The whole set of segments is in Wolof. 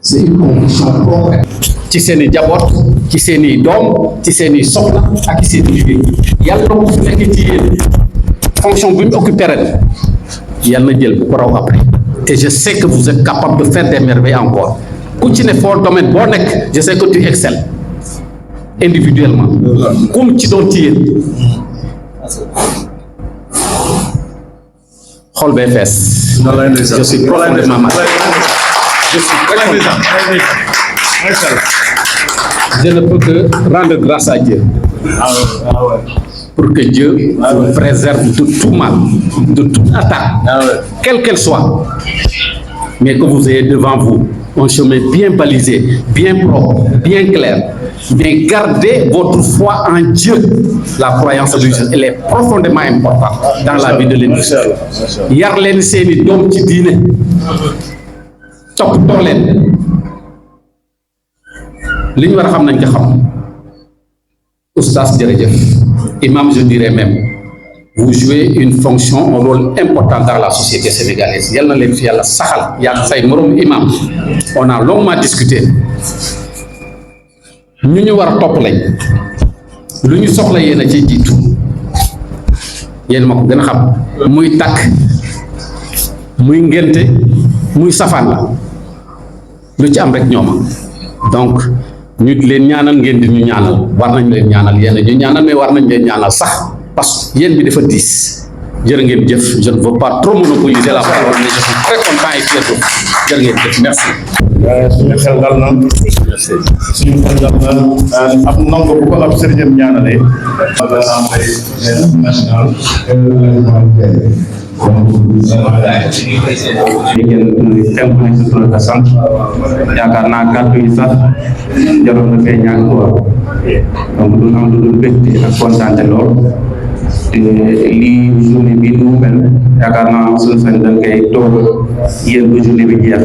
C'est une conviction profonde. ci seen i jaboot ci seen i doom ci seen i soxna ak ci seen i liggéey yàlla na ko fi nekk ci yéen fonction bu ñu occupé ren yàlla na jël bu ko raw après et je sais que vous êtes capable de faire des merveilles encore ku ci ne foo domaine boo nekk je sais que tu excelles individuellement comme ci doon ci yéen xol bee fees je suis profondément malade je suis très je ne peux que rendre grâce à Dieu pour que Dieu vous préserve de tout mal, de toute attaque, quelle qu'elle soit, mais que vous ayez devant vous un chemin bien balisé, bien propre, bien clair. Mais gardez votre foi en Dieu. La croyance religieuse, elle est profondément importante dans la vie de l'individu. Yar leen seeni doom ci diine toppatoo leen li ñu war a xam nañ ko xam oustaz jërëjëf imam je dirais même vous jouez une fonction un rôle important dans la société sénégalaise yal na leen fi yàlla saxal yàlla say moroom imam on a longuement discuté ñu war a topp lañ lu ñu soxla yéen a ciy jiitu yéen ma ko gën a xam muy takk muy ngénte muy safaan la lu ci am rek ñooma donc ñu leen ñaanal ngeen di ñu ñaanal war nañ leen ñaanal yéen ñu ñaanal mais war nañ leen ñaanal sax parce que yéen bi dafa diis jërë ngeen jëf je ne veux pas trop monopoliser la parole mais je suis très content et fier de vous jërë ngeen jëf merci. suñu xel dal na suñu xel dal na ab ndongo bu ko ab sëriñam ñaanalee national sant yaakaar naa kàddu yi sax jaroon na fee ñàkk quoi donc du am lu dul bégte ak kontaante lool te lii journée bi nu mu mel yaakaar naa suñu sañ dañ koy toog yéen bu journée bi jeex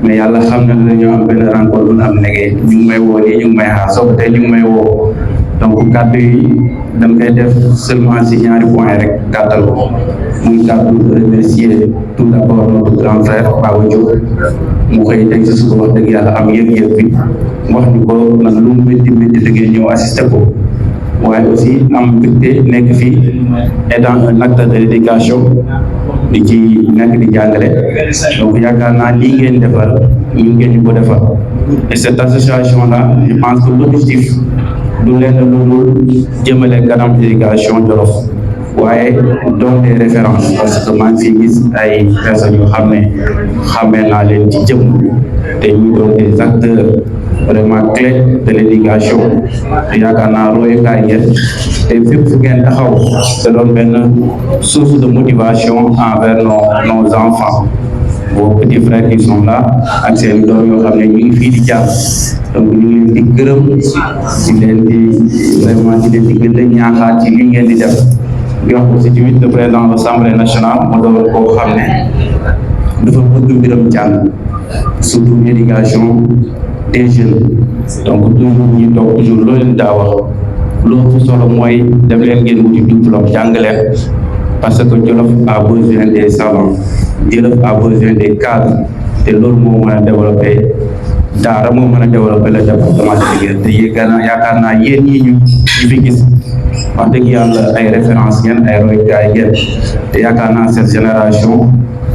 mais yàlla xam na ne dañoo am benn rencontre bu am negee ñu ngi may woo nii ñu ngi may xaar soo ko tey ñu ngi may woo donc kàddu yi dañ koy def seulement si ñaari point rek gàttal ko muy kàddu remercier tout d'abord notre grand frère Baba Diop mu xëy teg si suba wax dëgg yàlla am yëg-yëg bi wax ñu ko nag lu mu métti métti dëggee ñëw assister ko waaye aussi am mbégte nekk fii étant un acteur de l'éducation di ci nekk di jàngale donc yaakaar naa lii ngeen defal ñu ngeen ñu ko defal et cette association là je pense que l'objectif du leen lu jëmale kanam éducation Jolof waaye doon des références parce que maa ngi fi gis ay personnes yoo xam ne xamee naa leen ci jëm te ñu doon des acteurs vraiment clés de l'éducation yaakaar naa royukaay ngeen te fépp fu ngeen taxaw te doon benn source de motivation envers nos enfants vos petits frères qui sont là ak seen doom yoo xam ne ñu ngi fii di jàng donc ñu ngi leen di gërëm di leen di vraiment di leen di gën a ñaaxaat ci li ngeen di def di wax aussi tamit le président de l'Assemblée nationale mu doon koo xam ne dafa bëgg mbiram jàng surtout éducation des jeunes donc toujours ñu toog toujours loolu leen daa wax loolu solo mooy dem leen ngeen wuti diplôme jàng leen parce que Jolof a besoin des savants Jolof a besoin des cadres te loolu moo mën a développer daara moo mën a développer le département de Linguère te yaakaar naa yéen ñii ñu fi gis wax dëgg yàlla ay référence ngeen ay royukaay ngeen te yaakaar naa cette génération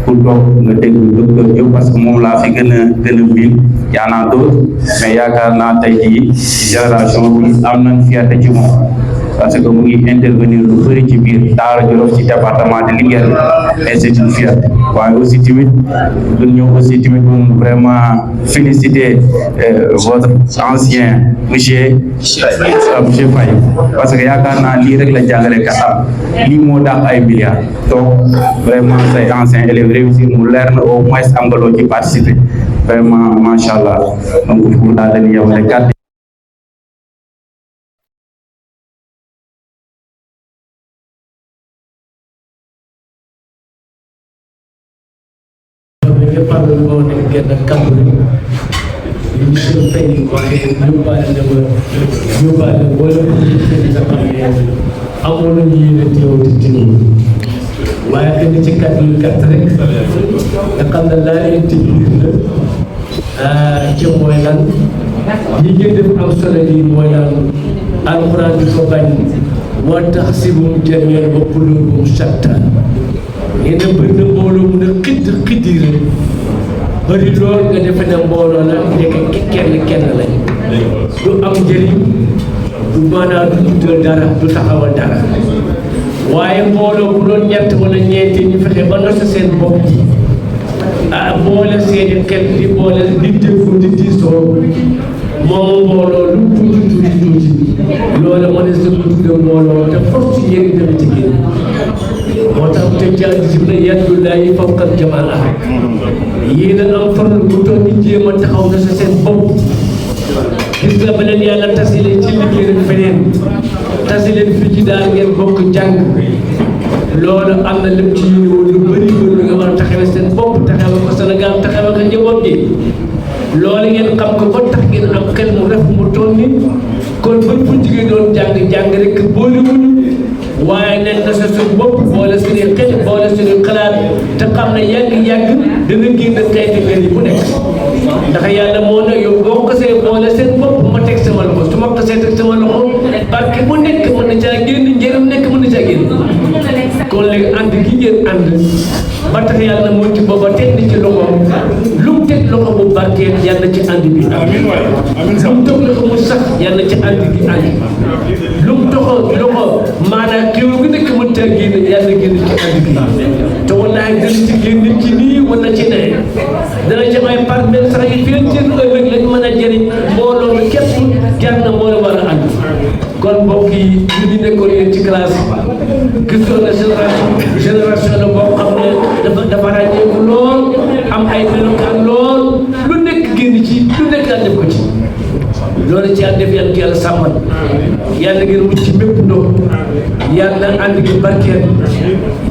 pour toog nga déglu docteur Diop parce que moom laa fi gën a miin yaa naa d'autres mais yaakaar naa tey jii génération bi am nañ fierté ci moom parce que mu ngi intervenir lu bëri ci biir daara Jolof ci département de Linguère et c'est une fierté waaye aussi tamit duñ ñëw aussi tamit vraiment féliciter votre ancien monsieur Faye parce que yaakaar naa lii rek la jàngale kat am lii moo dàq ay milliards donc vraiment say anciens élèves réussir mu leer na au moins am nga loo ci participer vraiment macha allah donc pour daal dañuy yemale kàddu Parle moo nekk genn kàddu li ñu ko tey waxee yóbbaale na ma yóbbaale wala nga xam ne amoon nañu yéene teew di déglu waaye dañu ci kàddu yu gàtt rek nga xam ne laa leen tëj la ci mooy lan yi ngeen def am solo lii mooy lan alxuraan di ko bañ wa tahsibuhum jamii'an wa quluubuhum shattaa yéen a bëri na mbooloo mun a xiddi rek bëri lool nga defe ne mbooloo la nekk kenn lañ du am njëriñ du maanaam du tuddal dara du taxawal dara waaye mbooloo bu doon ñett wala ñeenti ñu fexe ba nosa seen bopp boole seeni xel di boole di déglu di diisoo moom mbooloo lu tuuti loolu moo ne sa tudde mbooloo te force yéegi dana ci génn moo tax te ci discipline yadullaahi fawqal jamaa yéen a am farlu bu toog di jéem a taxaw na sa seen bopp gis nga ba leen yàlla tasi leen ci liggéey rek feneen tasi leen fii ci daal ngeen bokk jàng loolu am na lépp ci yéen woon lu bëri lu nga war a taxawee seen bopp taxawee ko Sénégal taxawee ko njaboot gi loolu ngeen xam ko ba tax ngeen am xel mu ref mu toll ni kon buñ fu jigéen doon jàng rek boolewuñu waaye nen na sa suñ bopp boole suñuy xel boole suñuy xalaat te xam ne yàgg-yàgg dana génn xeeti mel yi bu nekk ndax yàlla moo ne yow boo xasee boole seen bopp ma teg sama loxo su ma xasee teg sama loxo barke bu nekk mën na caa génn njëriñ nekk mën na caa génn kon léegi ànd gi ngeen ànd ba tax yàlla moo ci booba teg ni ci loxoom lu mu teg loxo bu barkeel yàlla ci ànd bi lu mu teg loxo mu sax yàlla ci ànd gi ànd lu mu toxo loxo maanaam kéw gi nekk mën caa génn yàlla génn ci ànd gi te wallaahi dana ci génn ci nii wala ci nee dana ci may par benn sax yi fii ci ëllëg lañ mën a jëriñ mbooloo mi képp jar na moo la war a ànd kon mbokk yi ñu nekkoon yéen ci classe gisoon na génération la boo xam ne dafa ràññeeku lool am ay melokaan lool lu nekk génn ci lu nekk daal def ko ci loolu ci yàlla def yàlla ci yàlla sàmmal yàlla ngeen mucc ci bépp ndox yàlla ànd gi barkeel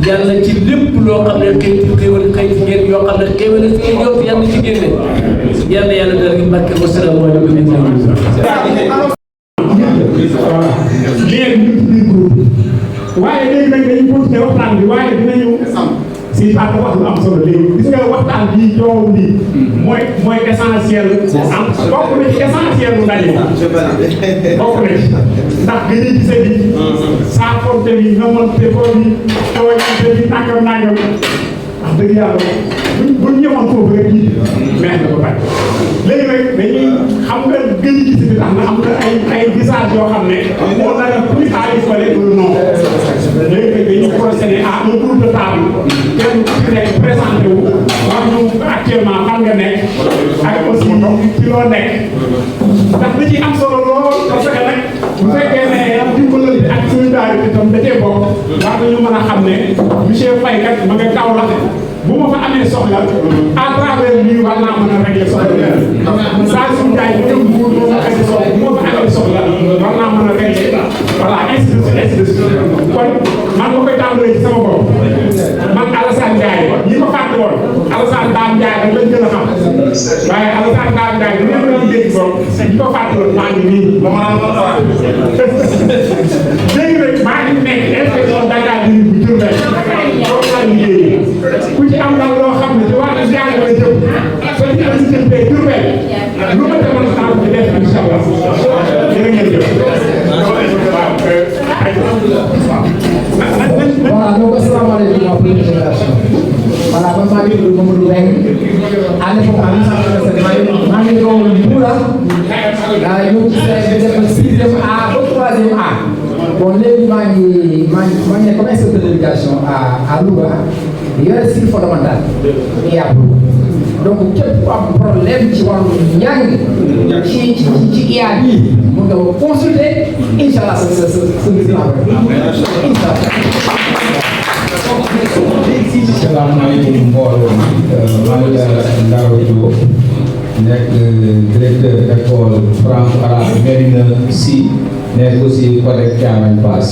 yàlla ci lépp loo xam ne xëy ngeen yoo xam ne xéwal na si yow yàlla ci génne yàlla dara gi barkeel wasalaamaaleykum waaye léegi nag dañuy continuer waxtaan bi waaye dinañu si Fatou wax lu am solo léegi gis nga waxtaan bii coow lii mooy essentiel am bokk na ci essentiel mu ndaje bokk na ci ndax gën a gise bi saa forte bi nomante ko bi tooñante bi nangam wax dëgg yàlla buñ ñëwoon foofu rek ji mais na ko bari léegi nag dañuy xam nga gën a gis bi tax na am na ay visage yoo xam ne on a plus à isoler que non léegi nag dañuy procéder à un tour de table kenn ku nekk présenté wu wax ñu actuellement fan nga nekk ak aussi ci loo nekk ndax da ciy am solo lool parce que nag bu fekkee ne dimbalante ak solidarité itam da cee bokk war nañu mën a xam ne monsieur Faye kat ma nga kaw la bu ma fa amee soxla à travers lui war naa mën a régler soxla saa su jaay ñoom bu ma fa amee soxla war naa mën a régler voilà ainsi de suite kon man ma koy tàmbalee ci sama bopp man Alassane Ndiaye ñi ko fàtte woon Alassane Dame Ndiaye rek lañ gën a xam waaye Alassane Dame Ndiaye bu ngeen doon dégg bopp ñi ko fàtte woon maa ngi nii ba ma naan léegi rek maa ngi nekk inspection Dakar bi bu Diourbel foofu laa liggéeyee ku ci am daal loo xam ne ci wàllu jàng la jëm soo ci am si jëndee Diourbel lu ma demoon saa bi def incha allah jërë ngeen jëf. Voilà, donc asalaamaaleykum waa première génération. Voilà, man maa ngi tudd Mamadou Mbengue à l'époque maa ngi doon Mboura ñëw ci sixième A ba troisième A. Bon léegi maa ngi nekk comme inspecteur de l'éducation à Louga yore cycle fondamental IA donc képp ku am problème ci wàllu njàng ci IA bi mun nga consulter incha allah sa salaamaaleykum mbooloo maa ngi Ndao Diop nekk directeur école franco-arabe Médina Sy nekk aussi collègue Thiamène Pass.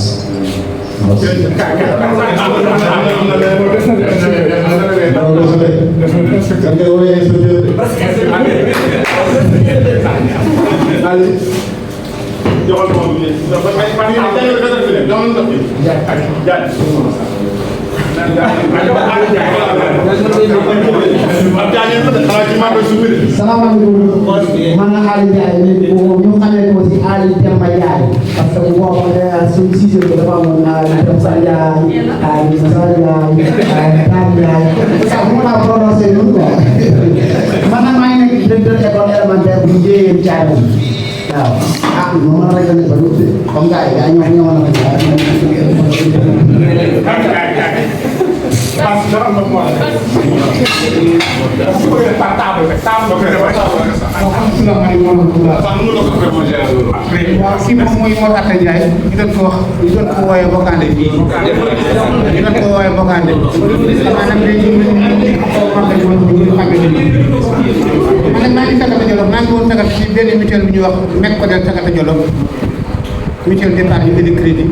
salaamaaleykum man la Aliou Ndiaye léegi ñu xamee ko si Aliou Demba Ndiaye parce que boobu suñu sixième bi dafa amoon Demba Ndiaye Aliou Moussa Ndiaye Dame Ndiaye sax mu naa prononcé noonu quoi man nag maa ngi nekk directeur école élémentaire bu Ndiéyeen Thiaye waaw ah moom la rek ba du comme gars yi ñoo na kii moom mooy Mor Atta Ndiaye ñu doon ko wax ñu doon ko wooyee Bokande ñu doon ko wooyee Bokande maanaam léegi ñu man maa ngi Sagata Jolof maa ngi woon Sagata ci benn mutuelle bu ñuy wax nekk ko del Sagata Jolof mutuelle d'épargne et de crédit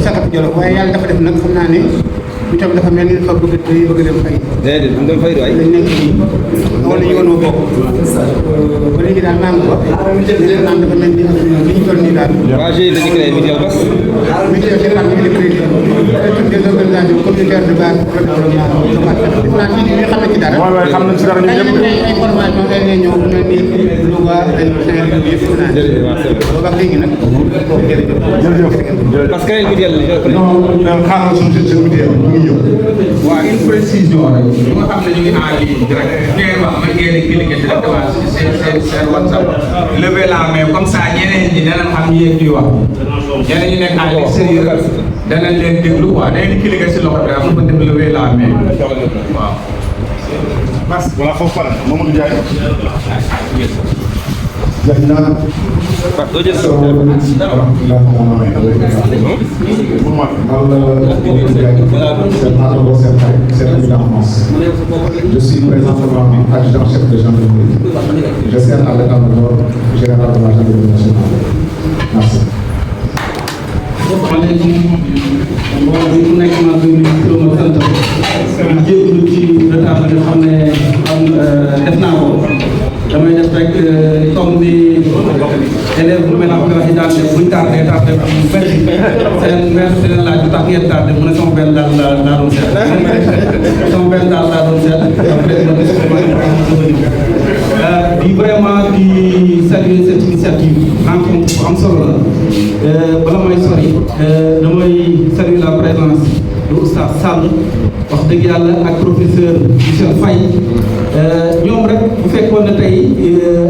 Sagata Jolof waaye yàlla dafa def nag xam naa ne mutuelle dafa mel ni dafa bëgg a dem fay. déedéet du dem fay waay. dañ nekk nii wala yoon woo bokk ba léegi daal maa ngi ko léegi naan dafa mel ni li ñu toll nii daal. waa GIE dañu créé mutuelle bas. mutuelle d'épargne et de crédit des organisations communautaires de base pour le développement local. naa ci ñu xam na ci dara. waaw xam nañ ci dara ñun ñëpp. ay formation ay réunion bu mel ni Louga ay Saint-Louis yëpp naa ci. boobu ak léegi nag jërëjëf. parce que ay mutuelle non xaaral suñu seen mutuelle ñu ngi ñëw. waaw une précision rek ñu nga xam ne ñu ngi en ligne direct ngeen wax man ngeen di cliquer directement seen WhatsApp lever la main comme ça ñeneen ñi danañ xam yéen di wax ñeneen ñi nekk à l'extérieur danañ leen déglu quoi dañuy di cliquer si loxo bi am na dem lever la main waaw. Merci. Voilà foofu pare Mamadou Ndiaye. Je suis présentement adjudant chef de gendarmerie. Je sers à l'état-major général de la gendarmerie nationale. Merci. bu nekk maa ngi leen di sant di jégalu ci retard bi nga xam ne def naa ko damay def rek comme ni élève bu mel ne wax daan def buñ tardé bu bëri seen seen laaj bu tax ngeen tardé mu ne sama benn daal laa doon seet sama benn daal laa doon seet di vraiment di saluer cette initiative rencontre bu am solo la bala may sori damay saluer la présence de Oustaz Sall wax dëgg yàlla ak professeur Michel Faye ñoom rek bu fekkoon ne tey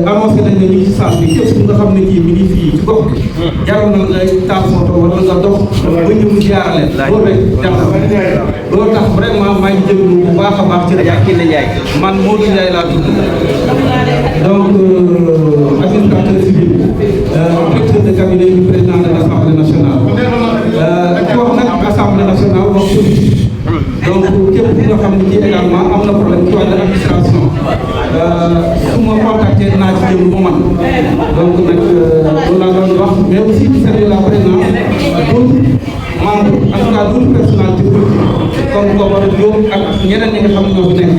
annoncé nañ ne ñu ngi ci salle bi képp nga xam ne kii mi ngi fii ci gox bi jaroon na nga taal moto wala nga dox ba ñëw ziyaare loolu rek jàpp loolu tax vraiment maa ngi jéglu bu baax a baax ci rajo Kine Ndiaye man Modou Ndiaye laa tudd donc administrateur civil directeur de cabinet du président de l'Assemblée nationale ku wax nag Assemblée nationale wax politique donc képp ku nga xam ne ci également am na problème ci wàllu administration su ma contacté naa ci jëm bu man donc nag loolu laa doon wax mais aussi di saluer la présence d'autres membres en tout cas d'autres personnalités politiques comme Gobar Diop ak ñeneen ñi nga xam ne ñoo fi nekk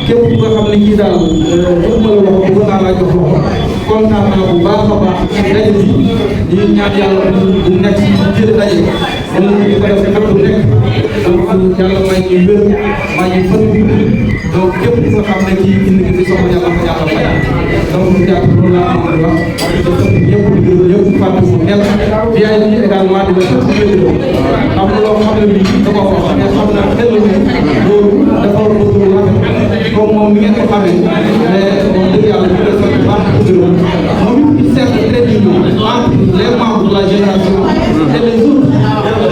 képp ku nga xam ne kii daal waxuma la wax bëgg naa laa jox loxo kontaan naa bu baax a baax ci daje bi di ñaan yàlla bu nekk ci jël daje wala ñu ko def at bu nekk donc yàlla may ñu wér may ñu fan bi donc képp ku nga xam ne kii indi nga fi soxla yàlla ko yàlla fay donc jàpp loolu laa am di wax ñëpp di gërëm ñëpp fàtte mu nel di ay ñu également di la sant am na loo xam ne bii da ko wax mais xam naa xel loolu dafa war a bëgg lu rafet comme moom mi ngeen ko xamee mais wax dëgg yàlla ñu la sant baax ko gërëm moom il sert de très bien entre les membres de la génération et les autres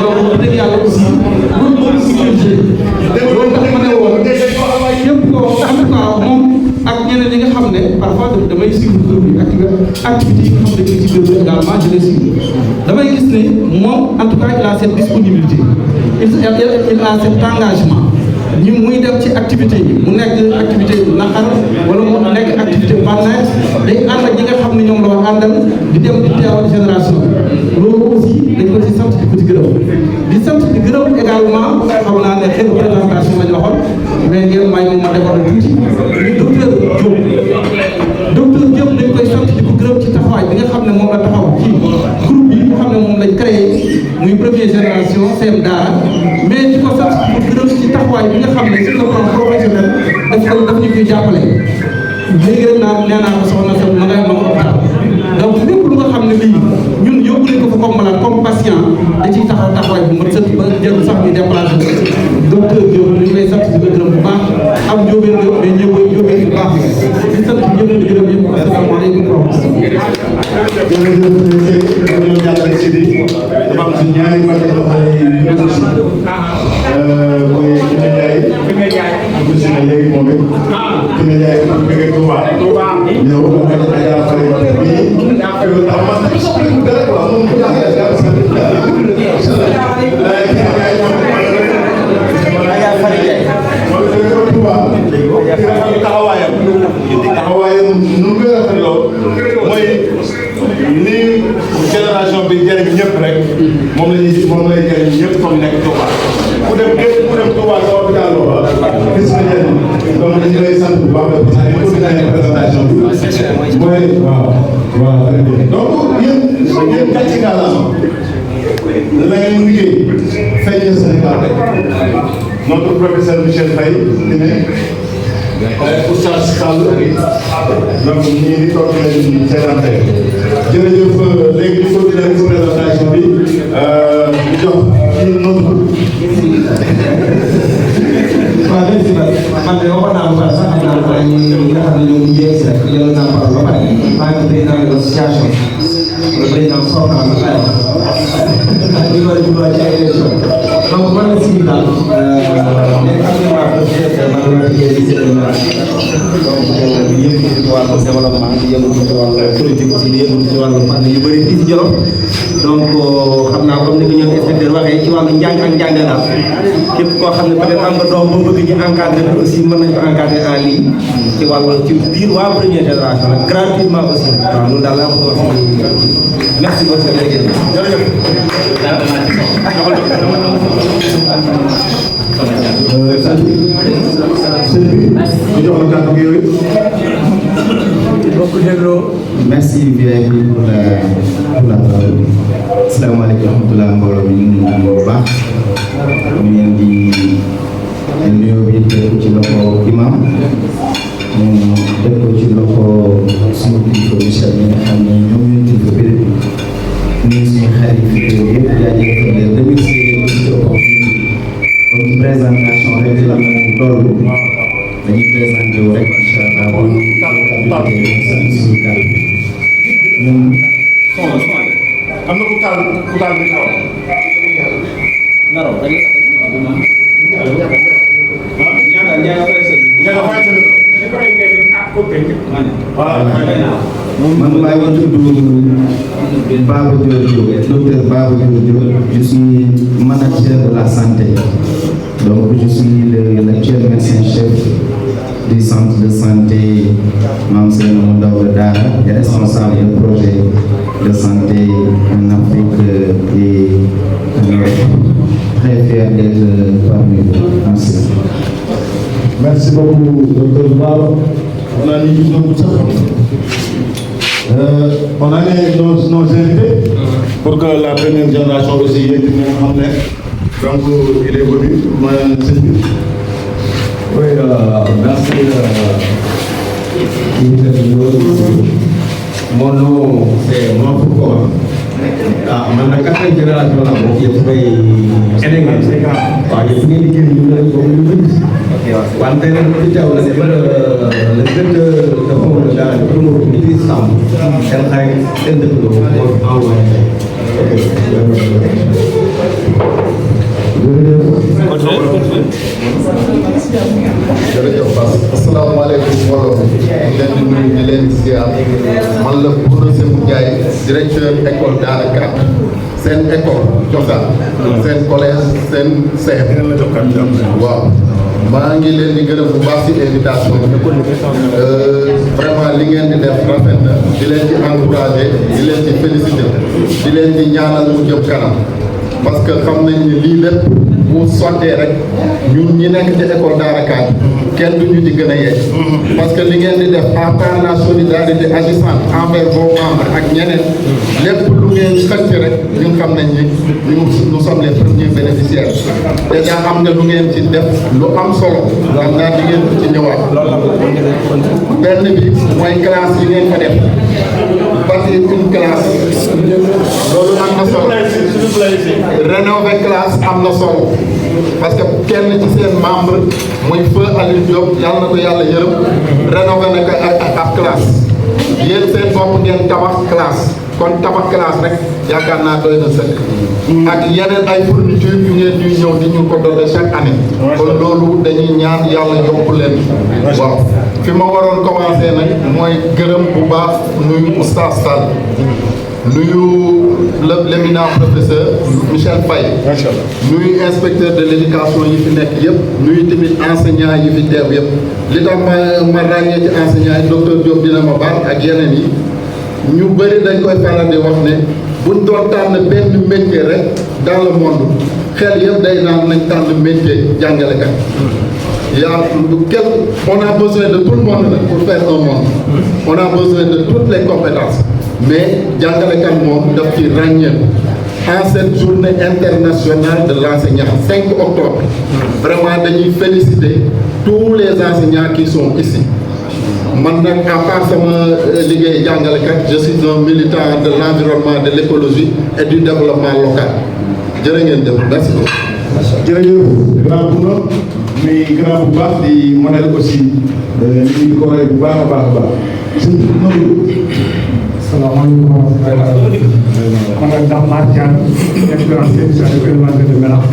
donc wax dëgg yàlla aussi loolu moo sécurité loolu tax ma ne woon yëpp ko en tout cas moom ak ñeneen ñi nga xam ne parfois damay suivre groupe bi activité yi nga xam ne ci groupe également je les suis damay gis ne moom en tout cas il a cette disponibilité il a cet engagement ñu muy def ci activité yi mu nekk activité naqar wala mu nekk activité bànneex day ànd ak ñi nga xam ne ñoom la war àndal di dem di teewal génération loolu aussi dañ ko ci sant di ko ci gërëm di sant di gërëm également xam naa ne xëy présentation la ñu waxoon mais ngeen may moom ma defal tuuti ñu docteur Diop dañ koy sant di ko gërëm ci taxawaay bi nga xam ne moom la taxaw ci groupe bi nga xam ne moom lañ créé muy première génération CM Daara mais di ko sant di ko gërëm ci taxawaay bi nga xam ne sur le plan professionnel daf di jàppale léegi rek nee naa ko soxna sa ma nga hôpital donc lépp lu nga xam ne lii ñun yóbbu nañ ko fa comme malade comme patient da ciy taxawaay bu mat sëkk ba jarul sax ñu déplacé docteur Diop ñu ngi lay sant di gërëm bu baax am njóobeen nga mais njóobeen bu baax di sant ñëpp di gërëm ñëpp asalaamaaleykum wa taxawaayam nu mu gën a rafetloo mooy ni génération bi jëriñ ñëpp rek moom lay jëriñ ñëpp comme nekk Touba ku dem Touba nga hôpital booba gis nga jëriñ donc dañu lay sant bu baax parce que pour ñu présentation bi mooy waaw donc yéen gàcce ngalaama la ngeen liggéey feeñ na Sénégal rek notre professeur Michel Faye Oustaz Sall donc ñii di toog nañu seetaan tey jërëjëf léegi ñu continuer présentation bi ñu jox kii noonu. waaw merci man de waxoon naa ba pare sax xam naa ñi nga xam ne ñoom ñu jeex si rek jëloon naa parole ba pare maa ngi président de l'association le président sortant de la ñu war a jubluwaat ci ay élection donc man la si daal nekk actuellement président man la liggéey ci donc yëngu ci wàllu développement di yëngu ci wàllu politique aussi di yëngu ci wàllu fànn yu bëri fii ci Jolof donc xam naa comme ni ko ñoom inspecteur waxee ci wàllu njàng ak njàng daal képp koo xam ne peut-être am nga doom boo bëgg ñu encadré aussi mën nañu ko encadré en ligne ci wàllu ci biir waa première génération nag gratuitement aussi waaw loolu daal laa bëgg wax merci beaucoup jërëjëf merci VIP pour la parole. Asalaamaaleykum wa rahmatulah mbooloo mi ñu ngi nuyu bu baax ñu leen di nuyoo bi teg ci loxo imam mu teg ko ci loxo suñu kilifa Michel mi nga xam ne ñoom ñoo kilifa béréb bi nuyu suñu xarit yi yëpp jaajëfal leen remercier leen ci opportunité comme présentation rek la mu toll dañuy présenté wu rek incha allah bu ñu suñu kàddu ñun am na ku taal bi kaw. man maa ngi tudd Baba Dior Diop docteur Baba Dior Diop je suis manager de la santé donc je suis l'actuel médecin chef du centre de santé Mame Seynabou Ndaw de Daara et responsable du projet de santé en Afrique et en Europe. Très fier d'être parmi vous. Merci. Merci beaucoup, docteur Baba. On a dit on a nos invités pour que la première génération aussi ait été emmenée. Donc, il est venu. Oui, merci. Mon nom, c'est Mafouko. Man la quatrième génération la bokk yëpp may Sénégal waaw yëpp ngeen di génn ñu ne comme ñu bëgg wante nag ci teew la def le directeur de fond de la promotion bi Idriss Samb seen xarit seen dëkkandoo moo envoyé jërëjëf Bass asalaamaaleykum mbooloo mi leen di nuyu di leen di ziar man la professeur Ndiaye directeur école Daara 4 seen école cosaan seen collège seen CEM waaw maa ngi leen di gërëm bu baax ci invitation vraiment li ngeen di def rafet na di leen di encouragé di leen di félicité di leen di ñaanal mu jëm kanam parce que xam nañ ni lii lépp bu sottee rek ñun ñi nekk ci école Daara 4 kenn du ñu ci gën a yee parce que li ngeen di def à part la solidarité agissante envers vos membres ak ñeneen lépp lu ngeen xëcc rek ñun xam nañ ni nous sommes les premiers bénéficiaires déjà am na lu ngeen ci def lu am solo xam naa di ngeen ci ñëwaat benn bi mooy classe yi ngeen fa def bâtir une classe loolu am na solo rénover classe am na solo parce que kenn ci seen membre muy feu Aliou Diop yàlla na ko yàlla yërëm rénover na ko ak classe yéen seen bopp ngeen tabax classe kon tabax classe rek yaakaar naa doy na sëkk ak yeneen ay fourniture yu ngeen ñuy ñëw di ñu ko doole chaque année kon loolu dañuy ñaan yàlla yokk leen waaw fi ma waroon commencer nag mooy gërëm bu baax nuyu Oustaz Sall nuyu l'éminent professeur Michel Faye nuyu inspecteur de l'éducation yi fi nekk yëpp nuyu tamit enseignant yi fi teew yëpp li tax ma ràññee ci enseignant yi docteur Diop dina ma baal ak yeneen yi ñu bëri dañ koy faral di wax ne buñ doon tànn benn métier rek dans le monde xel yëpp day naan nañ tànn métier jàngalekat on a besoin de tout le monde pour faire un monde on a besoin de toutes les compétences mais jàngalekat moom daf ci ràññeeku en cette journée internationale de l'enseignant 5 octobre vraiment dañuy féliciter tous les enseignants qui sont ici man nag à part sama liggéey jàngalekat je suis un militant de l'environnement de l'écologie et du développement local jërë ngeen jëf merci beaucoup. jërëjëf grand Bouna muy grand bu baax di modèle aussi li ñu ko roy bu baax a baax a baax. salaamaaleykum wa rahmatulah. man ak Dame Martial expérience service de élémentaire de Melax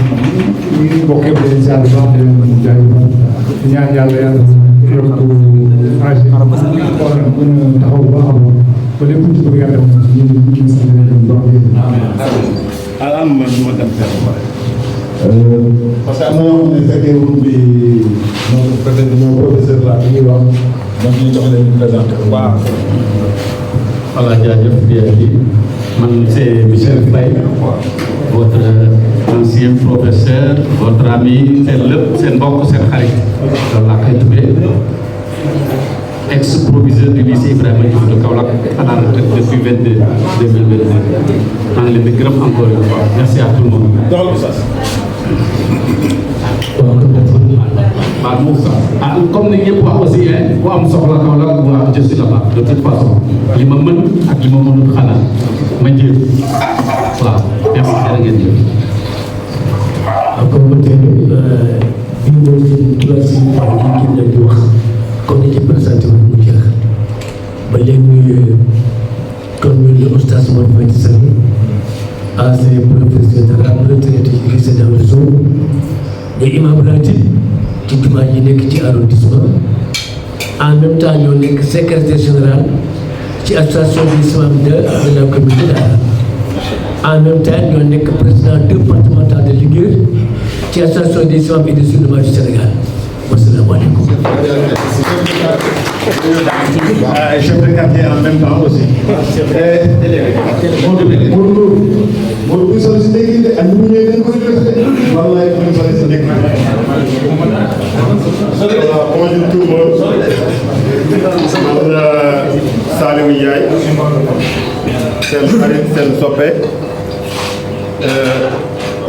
ñu ngi bokkee ba leen saa baax di leen jaay ñaan yàlla yàlla yokk âge xool gën a taxaw bu baax a baax ba lépp ci bëgg yàlla ñu ngi sant leen bu baax am ma dem parce que am na ñoo xam ne fekkee wuñ bi mon professeur la bi ñuy wax donc ñu jox leen ñu présenté waaw. Voilà, jaajëf man c'est Michel Faye, votre ancien professeur, votre ami, seen lépp seen mbokk seen xarit loolu laa koy tuddee ex-proviseur du lycée Ibrahima Diouf de Kaolack à la retraite depuis 2022 maa ngi leen di gërëm encore une fois merci à tout le monde. waaw Moussa ah comme ni ñëpp wax aussi bu am soxla Kaolack waa je suis là-bas de toute façon li ma mën ak li ma mënul xanaa ma jéem waaw merci jërë ngeen jëf. comme tey bi ñu ngi troisième fois ñu ngi leen di wax comme ni ci présenté woon mu jeex ba léegi comme ñu le oustaz Mor Faye Sall ancien professeur d'arabe retraité ci lycée dans le zone mais imam ratib ci jumaa yi nekk ci arrondissement en même temps ñoo nekk secrétaire général ci association des imams de la communauté d'arabe en même temps ñoo nekk président départemental de Linguère ci association des imams et des oulémas du Sénégal wasalaamaaleykum. chef de quartier en même temps aussi. Modou bu solo si dëkk yi de ak ñu ñëwee dañ koy def de wallaay bu ñu solo si dëkk yi. Bonjour tout le monde. Man Saliou Ndiaye seen xarit seen soppe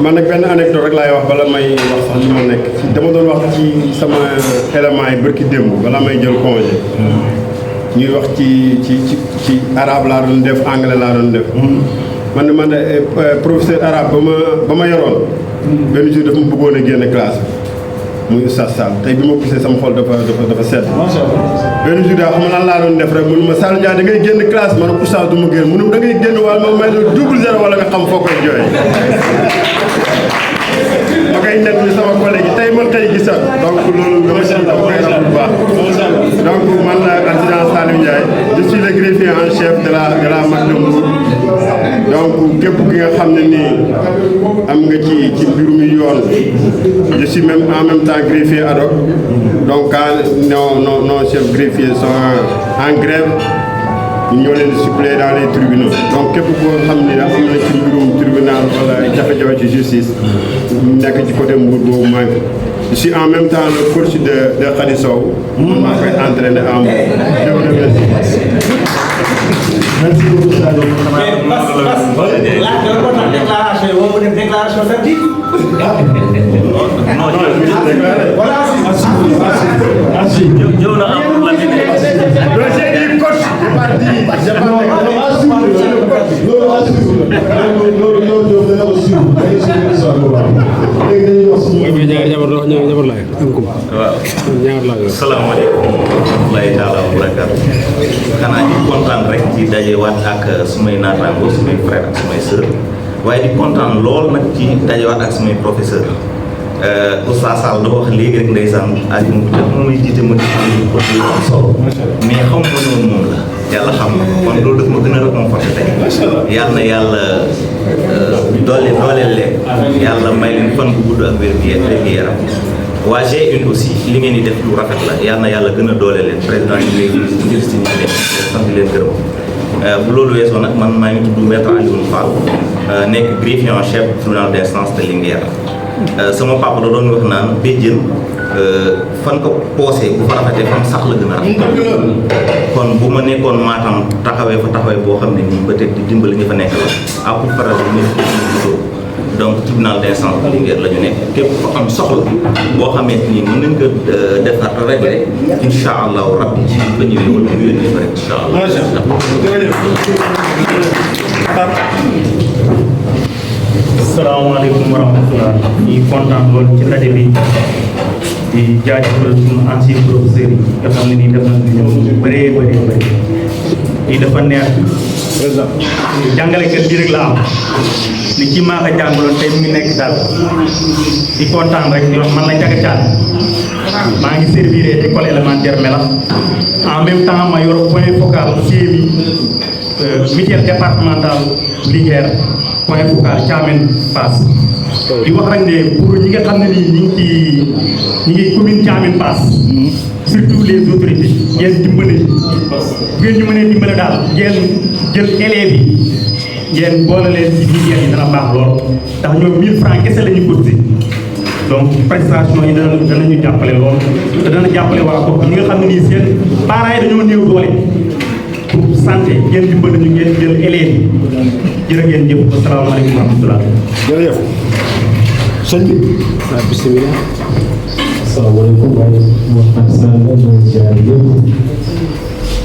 man nag benn anecdote rek laay wax bala may wax sax li ma nekk dama doon wax ci sama élément yi bërki démb bala may jël congé ñuy wax ci arabe laa doon def anglais laa doon def man de professeur arabe ba ma yoroon benn jour dafa ma bëggoon a génne classe muy Oustaz Sall tey bi ma gisee sama xol dafa sedd benn jour daal xam nga lan laa doon def rek mënu ma Sall Ndiaye da ngay génn classe ma ne Oustaz du ma génn mënu da ngay génn wala ma may la double zéro wala nga xam foo koy jooy ma koy nekk ni sama collègue yi tey man tey gisaat donc loolu dama si dama koy rafetlu bu baax donc man la adjudant Saliou Ndiaye je suis le greffier en chef de la MAC de Mbour donc képp ki nga xam ne nii am nga ci mbirum yoon je suis même en même temps greffier ad hoc donc quand nos chefs greffiers sont en grève ñoo leen di suppléer dans les tribunaux donc képp koo xam ne am na ci mbirum tribunal wala jafe-jafe ci justice nekk ci côté Mbour boobu maa ngi Je suis en même temps le coach de Khady Sow. maa koy entraîné en je vous remercie. Merci beaucoup Sadio. Salaamaaleykum wa rahmatulahi taala wa barakaatu. Xanaa di kontaan rek ci dajewaat ak sumay naataango sumay frère ak sumay sœur waaye di kontaan lool nag ci dajewaat ak sumay professeur Oustaz Sall dafa wax léegi rek ndeysaan ak mu jot mu may jiite ma di ko am solo mais xam nga noonu moom la yàlla xam na kon loolu daf ma gën a réconforté tey yàlla na yàlla dooleel leen yàlla may leen fan bu gudd ak wér-gu-yaram waa G1 aussi li ngeen di def lu rafet la yal na yàlla gën a doole leen président ñu ngi leen sant leen gërëm bu loolu weesoo nag man maa ngi tudd maître Alioune Fall nekk greffier en chef tribunal d'instance de Linguère sama papa da doon wax naan béjjën fan ko poosee bu fa rafetee fan sax la gën a rafet kon bu ma nekkoon Matam taxawee fa taxawee boo xam ne nii peut-être di dimbali ñu fa nekk la à pour faral di donc tribunal d'instance de Linguère la ñu nekk képp ku am soxla boo xamante ni mën nañ ko defar réglé incha allahu rabbi ba ñëwee wala ñu leen def rek incha allah. Asalaamaaleykum wa rahmatulah ñuy kontaan lool ci ndaje bi di jaajëfal suñu ancien professeur yi nga xam ne nii def nañ ñoom ñu bëree bëri lii dafa neex jàngalekat bi rek la am li ci maa ko jàngaloon tey mu ngi nekk daal di kontaan rek di wax man la Ndiaga Thiam maa ngi servir école élémentaire Melax en même temps ma yor point focal CMI mutuelle départementale Linguère point focal Thiamène Pass di wax rek ne pour ñi nga xam ne nii ñi ngi commune Thiamène Pass surtout les autorités ngeen dimbale bu ngeen ñu mënee dimbale daal ngeen jël élèves yi ngeen boole leen ci Linguère yi dana baax lool ndax ñoom 1000 francs kese la ñu cotisé donc prestation yi danañu jàppale lool te dana jàppale waa gox ñi nga xam ne nii seen parents yi dañoo néew doole pour santé ngeen dimbale ñu ngeen jël élèves yi jërë ngeen jëf asalaamaaleykum wa rahmatulah. jërëjëf sëñ bi. waaw bisimilah. asalaamaaleykum waaye Mouhamed Sall la ñu ziar yëpp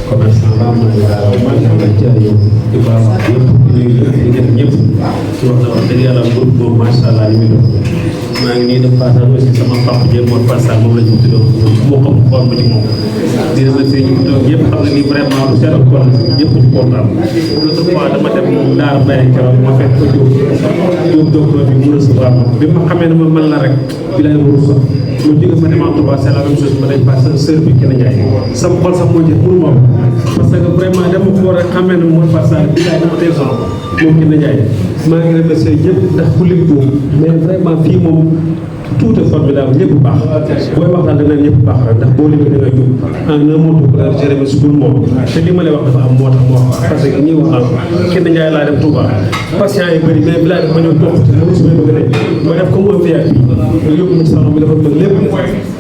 commerçant ba ma la jaar yow di baax yëpp di ngeen ñëpp ci wax na wax dëgg yàlla groupe boobu macha allah li muy dox maa ngi nii def passage aussi sama papa jël moom passage moom la ñu tuddoo moo xam xool ma ci moom di remercier ñu toog yëpp xam ne nii vraiment lu seet ak kon ñëpp ñu kontaan l'autre fois dama dem Daara Mbaye keroog ma fekk ko Diop docteur bi mu recevoir ma bi ma xamee ne ma mën la rek bi lay waru sax mu jóge ma dem en Touba c'est la même chose ma dañ passé sœur bi Kine Ndiaye sama xol sax moo jël pour moom parce que vraiment dama ko rek xamee ne mooy passage bi lay dama teel solo moom Kine Ndiaye maa ngi remercier ñëpp ndax ku lim boobu mais vraiment fii moom tout est formidable ñëpp baax booy wax daal da nga ñëpp baax rek ndax boo limee da nga jóg en un mot je remercie tout le monde te li ma lay wax dafa am moo tax moo wax parce que ñuy wax Kine Ndiaye laa dem Touba patient yi bëri mais bi laa def ma ñëw toog te loolu su may bëgg a ma def comme un VIP yóbbu ma ci salon bi dafa bëgg lépp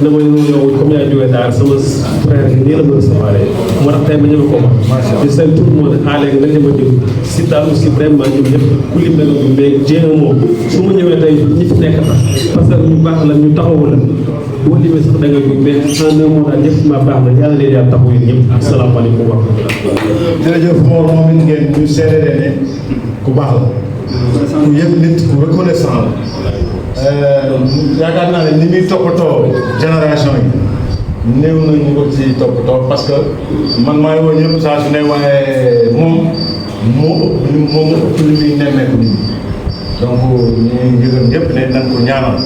na ma yow comme yaay jógee daal sama frère yi nii la ma recevoir moo tax tey ma ñëw ko wax di say tout le monde à léegi nañ ma jóg si daal aussi vraiment ñoom ñëpp ku lim na nga mais jéem moom su ma ñëwee tey ñi fi nekk parce que ñu baax la ñu taxawu la boo limee sax da nga jóg mais en un mot daal ñëpp ma baax na yàlla leen yàlla taxawu yéen ñëpp asalaamaaleykum wa rahmatulah. jërëjëf Mor moom it ngeen ñu seede ne ku baax la ku yëpp nit ku reconnaissant la yaakaar naa ne ni muy toppatoo génération yi néew na ñu ko ci toppatoo parce que man maa ngi woon ñëpp saa su ne waaye moom moo ëpp li muy nemmeeku nit ñi donc ñu yëgal ñëpp ne nañ ko ñaanal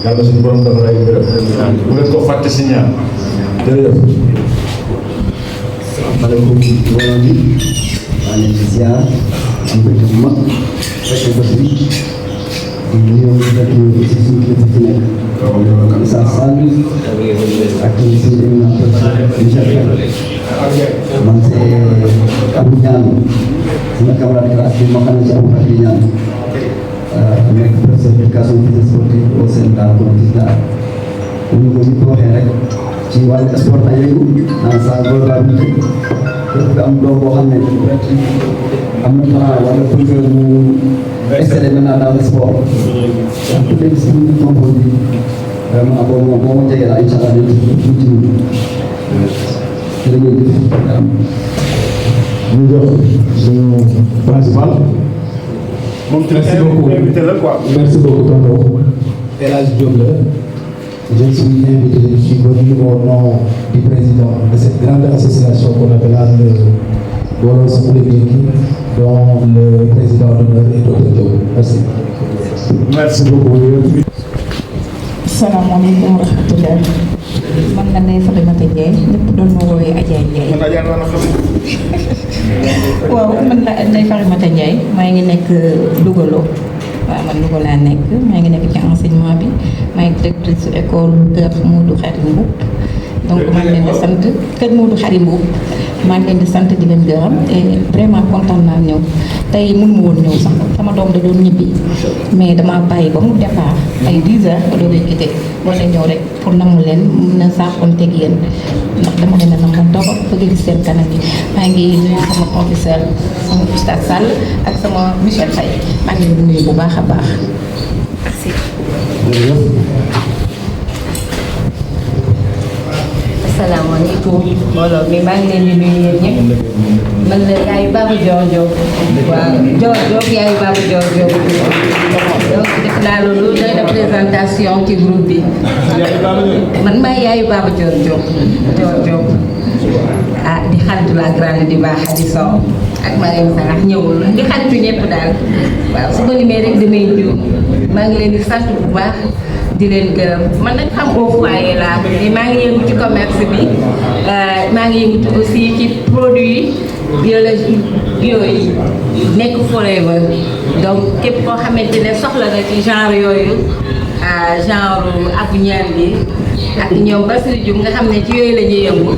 yàlla suñu borom dafa lay gërëm bu leen ko fàtte si ñaan jërëjëf. asalaamaaleykum mbooloo mi maa ngi leen di ziar am mbégte bu mag fekk bés bi di nuyoo fekk aussi suñu kilifa fi nekk Moussa Sall ak suñu éminateur Michel Kane man c'est Abou Niane sama camarade de classe bi ma xam ne ci Abou Bakri Niane nekk professeur d'éducation physique sportive au sein de la Collège ci wàllu sport ay yëngu dans sa globalité képp nga am doom boo xam ne am na talent wala bëgg mu exceller maintenant dans le sport donc toutes les disciplines confondues vraiment boo ma jege la incha allah dañu continue jërëjëf. ñu jox suñu principal. Merci beaucoup. Merci beaucoup tonton. El Hadj Diop la. Je suis invité, je suis venu au nom du président de cette grande association qu'on appelle le Bolo Soulébéki, dont le président d'honneur est Dr Diop. Merci. Merci beaucoup. Salaamaaleykum wa rahmatulah. Man la Ndeye Fatimata Ndiaye ñëpp doon ma woowee Adja Ndiaye. waaw man la Ndeye Fatimata Ndiaye maa ngi nekk Louga waaw man Louga laa nekk maa ngi nekk ci enseignement bi maa ngi directrice école Kër Modou Khary Mboup donc maa ngi leen di sant Kër Modou Khary Mboup maa ngi leen di sant di leen gërëm et vraiment kontaan naa ñëw tey mënu ma woon ñëw sax sama doom da doon ñibbi mais dama bàyyi ba mu départ ay 10 heures ba doon quitté wala ñëw rek pour namu leen mën a saafonteeg yéen ndax dama leen a namoon trop bëgg gis seen kanam yi maa ngi nuyu sama professeur sama oustaz Sall ak sama Michel Faye maa ngi leen di nuyu bu baax a baax merci. asalaamaaleykum mbooloo mi maa ngi leen di nuyu yéen ñëpp man la yaayu Baba Dior Diop waaw Dior Diop yaayu Baba Dior Diop donc def naa loolu doy na présentation ci groupe bi man maay yaayu Baba Dior Diop Dior Diop ah di xaritu la grande di baax di Sow ak Mariam Sarax ñëwul di xaritu ñëpp daal waaw su ma limee rek damay juum maa ngi leen di sant bu baax di leen gërëm man nag xam au foyer laa mais maa ngi yëngu ci commerce bi maa ngi yëngu aussi ci produit biologique yooyu nekk forever donc képp koo xamante ne soxla na ci genre yooyu genre abuñaan bi ak ñoom Basir Diouf nga xam ne ci yooyu la ñuy yëngu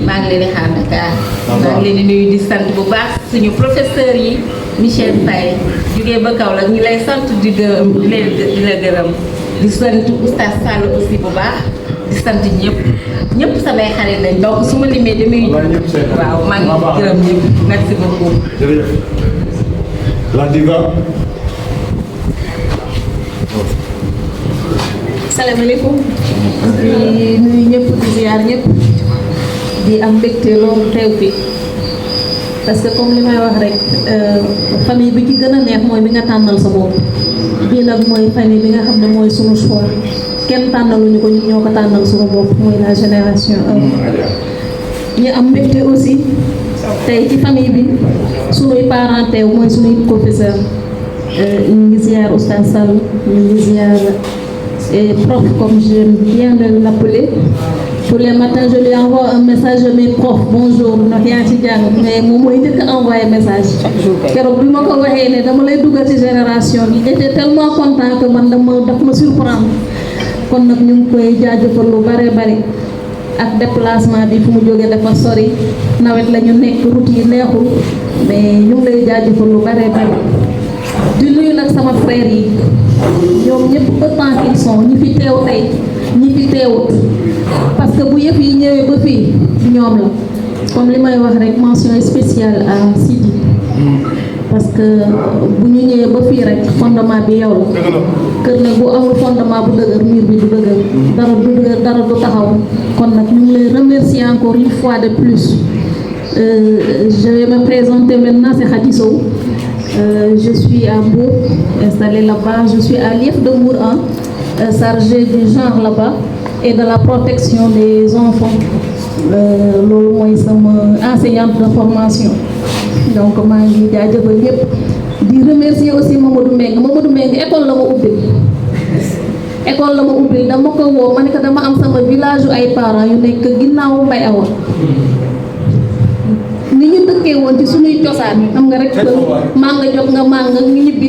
maa ngi leen di xaar Dakar maa ngi leen di nuyu di sant bu baax suñu professeurs yi Michel Faye jógee ba Kaolack ñu lay sant di gërëm di la gërëm di sant oustaz Sall aussi bu baax di sant ñëpp samay xarit lañ donc su ma limee damay waaw maa ngi gërëm ñëpp merci beaucoup. jërëjëf. La diva. salaamaaleykum di nuyu ñëpp di ziar ñëpp di am mbégte loolu teew fi parce que comme li may wax rek famille bi ci gën a neex mooy bi nga tànnal sa bopp bii nag mooy famille bi nga xam ne mooy sunu choix kenn tànnaluñu ko ñun ñoo ko tànnal sunu bopp mooy la génération 1 ñu am mbégte aussi tey ci famille bi sunuy parents teew mooy sunuy professeur ñu ngi ziar oustaz Sall ñu ngi ziar et prof comme j'aime bien l'appeler. Tous les matins, je lui envoie un message de mes profs. Bonjour, ndax yaa ci jàng mais moom mooy njëkk a envoyé message. keroog bi ma ko waxee ne dama lay dugal ci génération bi j'étais tellement content que man daf ma surprendre. kon nag ñu ngi koy jaajëfal lu bare bare ak déplacement bi fu mu jógee dafa sori nawet la ñu nekk route yi neexul mais ñu ngi lay jaajëfal lu bare bare. di nuyu nag sama frère yi ñoom ñëpp autant qu'ils sont ñi fi teew tey ñi fi teewut parce que bu yëpp yi ñëwee ba fii ñoom la comme li may wax rek mention spéciale à Sidi parce que bu ñu ñëwee ba fii rek fondement bi yow la kër nag bu amul fondement bu dëgër mur bi du dëgër dara du taxaw kon nag ñu ngi lay remercier encore une fois de plus. Je vais me présenter maintenant, c'est Khady Sow. Je suis à Mbour, installée là-bas. Je suis à l'IEF de Mbour 1, chargée du genre là-bas et de la protection des enfants. Loolu mooy sama enseignante de formation. Donc maa ngi jaajëfal ñëpp di remercier aussi Mamadou Mbengue école la ma ubbil. école la ma ubbil dama ko woo ma ne ko dama am sama village yu ay parents yu nekk ginnaaw Mbay Awa. ni ñu dëkkee woon ci suñuy cosaan xam nga rek mànga jot nga mànga ñu ñibbi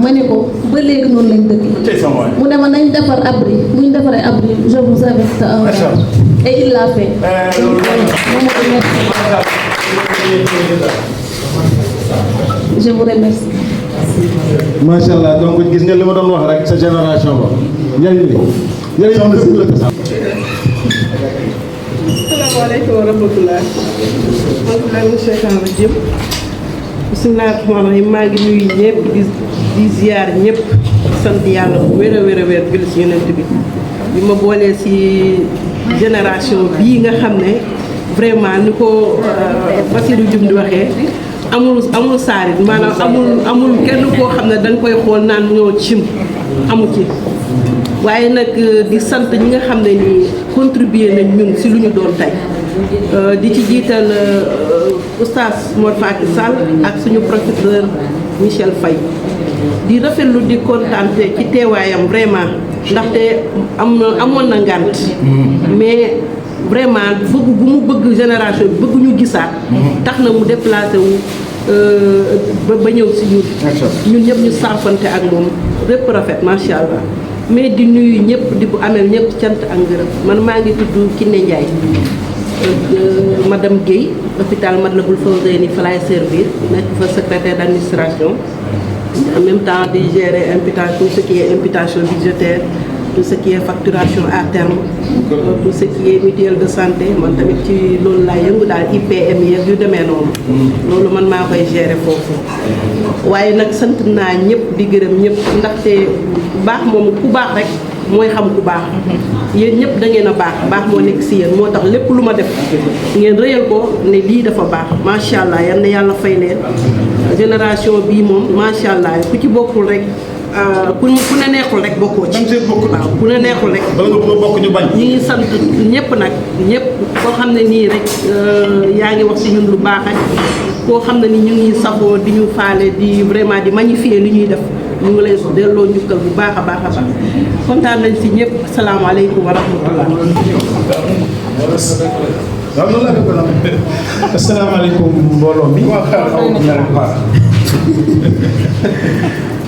ma ne ko ba léegi noonu lañ dëkkee mu ne ma nañ defar abri bu ñu defaree abri je vous invite à un et il l'a fait je vous remercie. macha allah donc gis nga li ma doon wax rek sa génération ba njëriñ li njëriñ asalaamaaleykum wa rahmatulah. man monsieur Kane Rajim. bisimilah rahmaani rahiim maa ngi nuyu ñëpp di ziar ñëpp sant yàlla bu wér a wér a wér julli si yonent bi bi ma boolee si génération bii nga xam ne vraiment ni ko Bassirou Dioum di waxee amul saarit maanaam amul kenn koo xam ne da nga koy xool naan ñoo cim amu ci waaye nag di sant ñi nga xam ne nii contribuer nañ ñun si lu ñu doon tey di ci jiital oustaz Mor Faty Sall ak suñu professeur Michel Faye di rafetlu di kontaante ci teewaayam vraiment ndaxte amoon na ngànt mais vraiment bëgg bu mu bëgg génération bi bëgg ñu gisaat tax na mu déplacé wu ba ñëw si ñun ñëpp ñu saafante ak moom lépp rafet macha allah mais di nuyu ñëpp di bu amel ñëpp cant ak ngërëm man maa ngi tudd Kiné Ndiaye madame Guèye hôpital Matlaboul Fawzeyni fa laay servir nekk fa secrétaire d'administration en même temps di gérer imputation tout ce qui est imputation budgétaire tout ce qui est facturation à terme tout ce qui est mutuelle de santé man tamit ci loolu laa yëngu daal IPM yeeg yu demee noonu loolu man maa koy gérer foofu waaye nag sant naa ñëpp di gërëm ñëpp ndaxte baax moom ku baax rek mooy xam ku baax yéen ñëpp da ngeen a baax moo nekk si yéen moo tax lépp lu ma def ngeen rëyal ko ne lii dafa baax macha allah yal na yàlla fay leen génération bii moom macha allah ku ci bokkul rek ku ne neexul rek bokkoo ci waaw ku ne neexul rek bala nga bëgg a bokk ñu bañ ñi ngi sant ñëpp nag ñëpp koo xam ne nii rek yaa ngi wax si ñun lu baax ak koo xam ne ni ñu ngi safoo di ñu faale di vraiment di magnifier li ñuy def ñu ngi lay delloo njukkal bu baax a baax a baax kontaan nañ si ñëpp asalaamaaleykum wa rahmatullah. asalaamaaleykum mbooloo mi.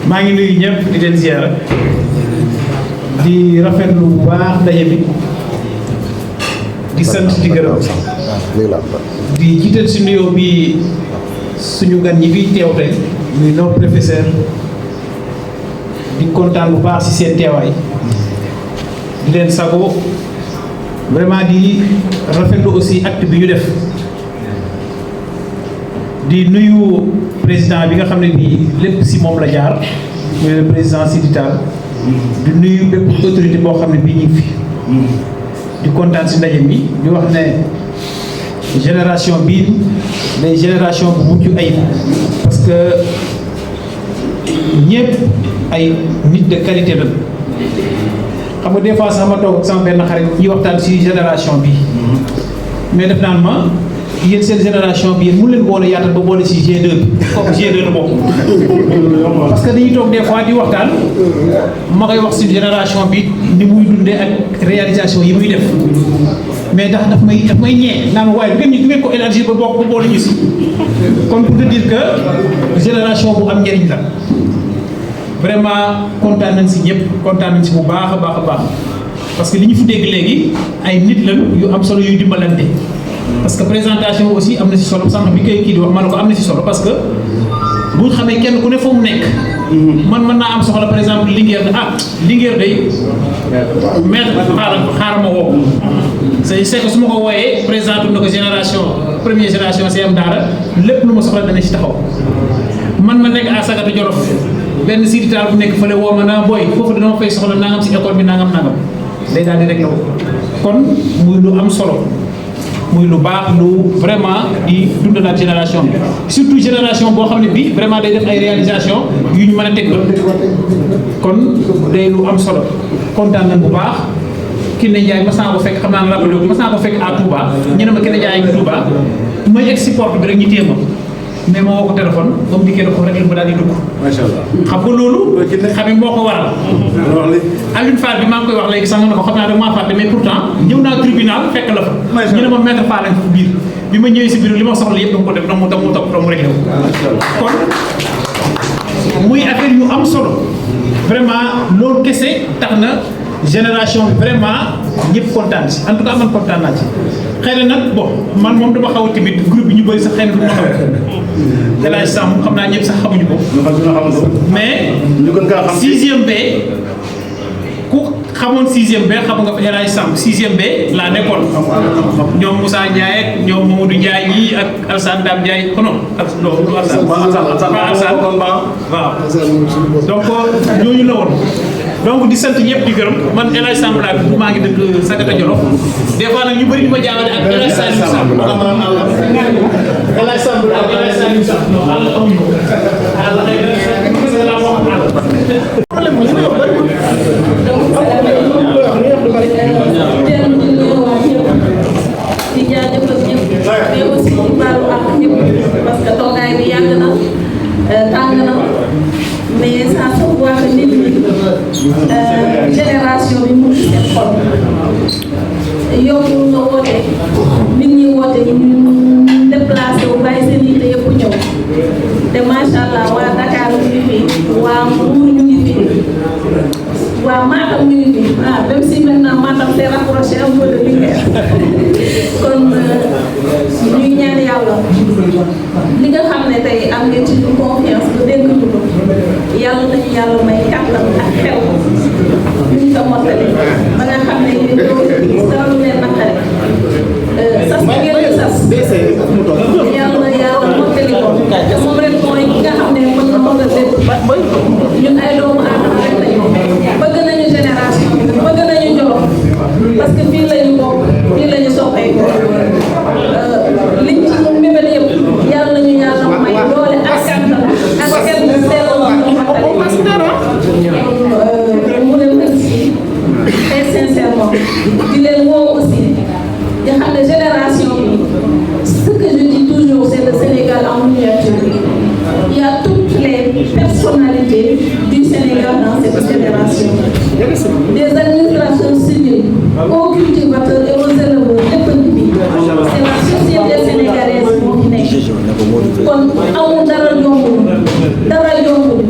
maa ngi nuyu ñëpp di leen ziara di rafetlu bu baax daje bi di sant di gërëm di jiital si nuyoo bi suñu gan ñi fiy teew tey muy nos professeur di kontaan bu baax si seen teewaay di leen sago vraiment di rafetlu aussi acte bi ñu def di nuyu président bi nga xam ne nii lépp si moom la jaar muy le président Sidi Tall di nuyu bépp autorité boo xam ne bii ñu ngi fi di kontaan si ndaje mi di wax ne génération bii day génération bu mucc ayib parce que ñëpp ay nit de qualité la xam nga des fois sax ma toog sama benn xarit ñuy waxtaan si génération bi mais def naan ma yéen seen génération bi yéen mun leen boole yaatal ba boole si G2 bi comme G2 la bokk parce que dañuy toog des fois di waxtaan ma koy wax si génération bi ni muy dundee ak réalisation yi muy def mais daf may ñee naan waaye du ngeen ko élargir ba bokk ba boole ñu si kon pour te dire que génération bu am njëriñ la vraiment kontaan nañ si ñëpp kontaan nañ si bu baax a baax a baax parce que li ñu fi dégg léegi ay nit la yu am solo yuy dimbalante parce que présentation aussi am na si solo sànq bi koy kii di wax ma ne ko am na si solo parce que bu ñu xamee kenn ku ne fa mu nekk man mën naa am soxla par exemple Linguère Linguère day maître xaaral ma woo c'est que su ma ko wooyee présenté na ko génération première génération CM Daara lépp lu ma soxla dana si taxaw man ma nekk à Sagata Jolof benn sidital bu nekk fële woo ma naa booy foofu dama fay soxla nangam si école bi nangam day daal di rek la ko kon muy lu am solo muy lu baax lu vraiment di dundalaat génération bi surtout génération boo xam ne bii vraiment day def ay réalisation yu ñu mën a teg kon day lu am solo kontaan nañ bu baax Kiné Ndiaye mas naa ko fekk xam naa ne rappelé mas naa ko fekk à Touba ñu ne ma Kiné Ndiaye ak Touba may egg si porte bi rek ñu téye ma mais ma woo ko téléphone ba mu dikkee ko rek la mu daal di dugg. macha allah xam nga loolu. xam nga moo ko waral. Alioune Fall bi maa ngi koy wax léegi sax nga ne ko xam naa da maa fàtte mais pourtant ñëw naa tribunal fekk la fa. ñu ne ma maître Fall lañ fa biir bi ma ñëwee si biir li ma soxla yëpp dama ko def dama mu topp mu réglé wu. kon muy affaire yu am solo vraiment loolu kese tax na génération bi vraiment ñëpp kontaan si en tout cas man kontaan naa ci. xëy na nag bon man moom dama xaw a timide groupe bi ñu bëri sax xëy na du ma xaw a El Hadj Samb xam naa ñëpp sax xamuñu ko mais 6e B ku xamoon 6e B xam nga fa El Hadj Samb 6e B laa nekkoon ñoom Moussa Ndiaye ak ñoom Mamadou Ndiaye ñii ak Alassane Dame Ndiaye non du Alassane waaw donc ñooñu la woon donc di sant ñëpp di gërëm man El Hadj Samb laa maa ngi dëkk Sagata Jolof des fois nag ñu bëri di ma jaawale ak El Hadj Saliou Samb El Hadj Samb ak El Hadj Saliou Samb non àll amuñu ko àll di jaajëfal ñëpp mais aussi di baalu ak ñëpp parce que toogaay bi yàgg na tàng na mais ça se voit que nit ñi génération bi mu ngi seen xol yow nga woote nit ñi woote ñu déplacé wu bàyyi seen yitte yëpp ñëw te macha allah waa Dakar ñu ngi fi waa Mbour ñu ngi fi waa Matam ñu ngi fi même si maintenant Matam s'est rapproché un peu de Linguère kon ñuy ñaan yàlla li nga xam ne tey am ngeen ci ñu confiance ba dénk ñu ko yàlla nañu yàlla may kàttan ak xel ñu ko mottali ba nga xam ne yéen ñoo salu leen naqare sas bi ngeen di sas yàlla yàlla mottali ko te moom rek mooy ki nga xam ne mën na mën a lépp ñun ay doomu aadama rek lañu bëgg nañu génération bëgg nañu Jolof parce que fii lañu bokk fii lañu soppee ko liñ ci mébét yëpp yàlla nañu yàlla may doole ak kàttan ak kenn seetlu mu leen remercier très sincèrement di leen woo aussi di xam ne génération bi ce que je dis toujours c'est le Sénégal en miniature. Il y a toutes les personnalités du Sénégal dans cette génération. Des administrations civiles, aux cultivateurs et aux éleveurs, c'est la société sénégalaise moo fi nekk. kon amul dara yombul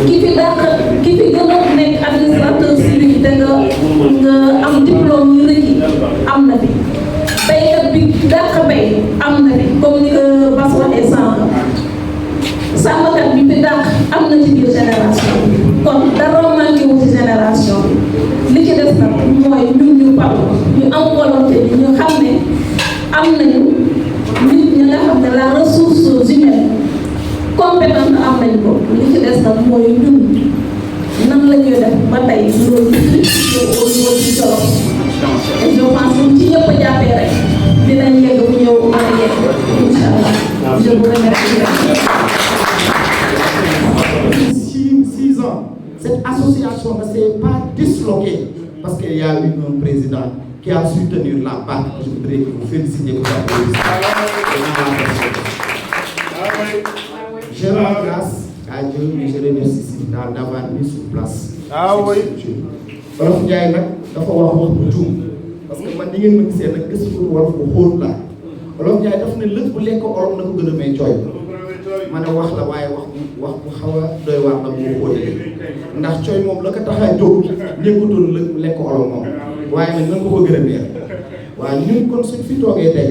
ki fi gën a nekk administrateur civil te nga am diplôme yu rëcc am na fi. baykat bi dàq bay am na fi comme ni ko Bass waxee sànq sàmmkat bi fi dàq am na ci biir génération kon dara manqué wu ci génération bi li ci des nag mooy ñun ñu pal ñu am volonté bi ñu xam ne am nañu nit ñi nga xam ne la ressource humaine compétente am nañu ko li ci des nag mooy ñun nan la ñuy def ba tey loolu ci au niveau du Jolof et je pense que ci ñëpp a jàppee rek dinañ yegg bu ñëw mën a yegg incha allah je vous remercie. 6 ans, cette association ne s'est pas disloquée parce qu'il y a eu un président qui a su tenir la barre. Je voudrais que vous félicitiez pour la police. Je rends grâce à Dieu, mais je remercie d'avoir mis sur place. Ah oui. Wolof Njaay nag dafa wax bu juum parce que man ni ngeen ma gisee nag gëstu wolof bu xóot la Wolof Njaay daf ne lëpp bu lekk olof na ko gën a may cooy ma ne wax la waaye wax bu xaw a doy waar nag moo xóotee ndax cooy moom la ko tax a jóg nekkutoon lekk olof moom waaye nag nan ko ko gën a neex waaye ñun kon suñ fi toogee tey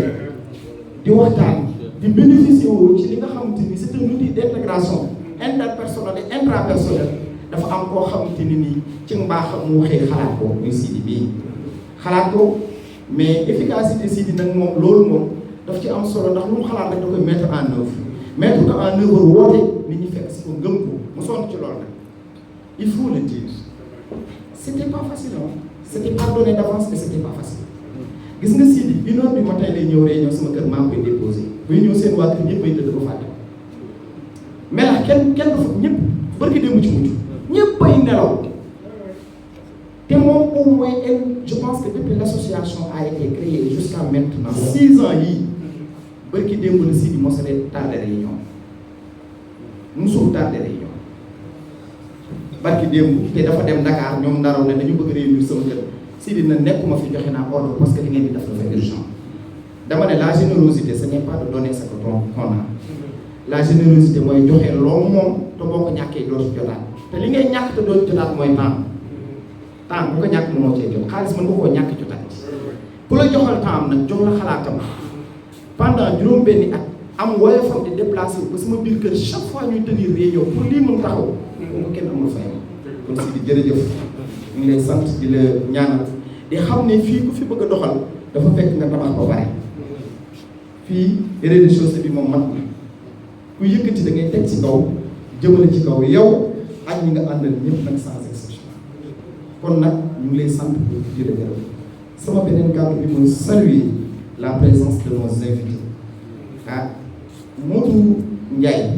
di waxtaan di bénéficier wu ci li nga xamante ni c'est un outil d'intégration interpersonnelle et intrapersonnelle dafa am koo xamante ni nii ci mbaaxam mu waxee xalaat ko muy Sidi bii xalaat ko mais efficacité Sidi nag moom loolu moom daf ci am solo ndax lu mu xalaat rek da koy mettre en œuvre woote nit ñi fekk si ko ngëm ko mu sonn ci loolu nag il faut le dire c'était pas facile c'était pardonné d'avance mais c'était pas facile gis nga Sidi 1h du matin lay ñëw réunion sama kër maa koy déposé buy ñëw seen waa kër ñëpp ay tëdd ba fàtte mais nag kenn du fa ñëpp barki démb ci mujj ñëpp ay nelaw te moom au moins je pense que depuis l'association a été créée jusqu'à maintenant 6 ans yii barki démb la Sidi mosalee tardé réunion musul tardé réunion barki démb te dafa dem Dakar ñoom ndaroon ne dañu bëgg réunir sama kër Sidi na nekkuma fi joxe naa ordre parce que li ngeen di def dafa urgent dama ne la générosité ce n'est pas de donner ce que on a la générosité mooy joxe loo moom te boo ko ñàkkee doo ci jotaat te li ngay ñàkk te doo ci jotaat mooy temps bu ko ñàkk mënoo cee jot xaalis mën nga koo ñàkk jotaat ku la joxal temps nag jox la xalaatam pendant juróom-benni at am woyofam di déplacé ba sama biir kër chaque fois ñuy tenir réunion pour lii mën taxaw ko kenn amul fayam kon Sidi jërëjëf ñu ngi lay sant di la ñaanal di xam ne fii ku fi bëgg a doxal dafa fekk nga tabax ba pare fii rez-de-chaussée bi moom mat na ku yëkkati da ngay teg ci kaw jëmale ci kaw yow ak ñi nga àndal ñëpp nag sans exception kon nag ñu ngi lay sant di la gërëm sama beneen kàddu bi mooy saluer la présence de nos invités ah Modou Ndiaye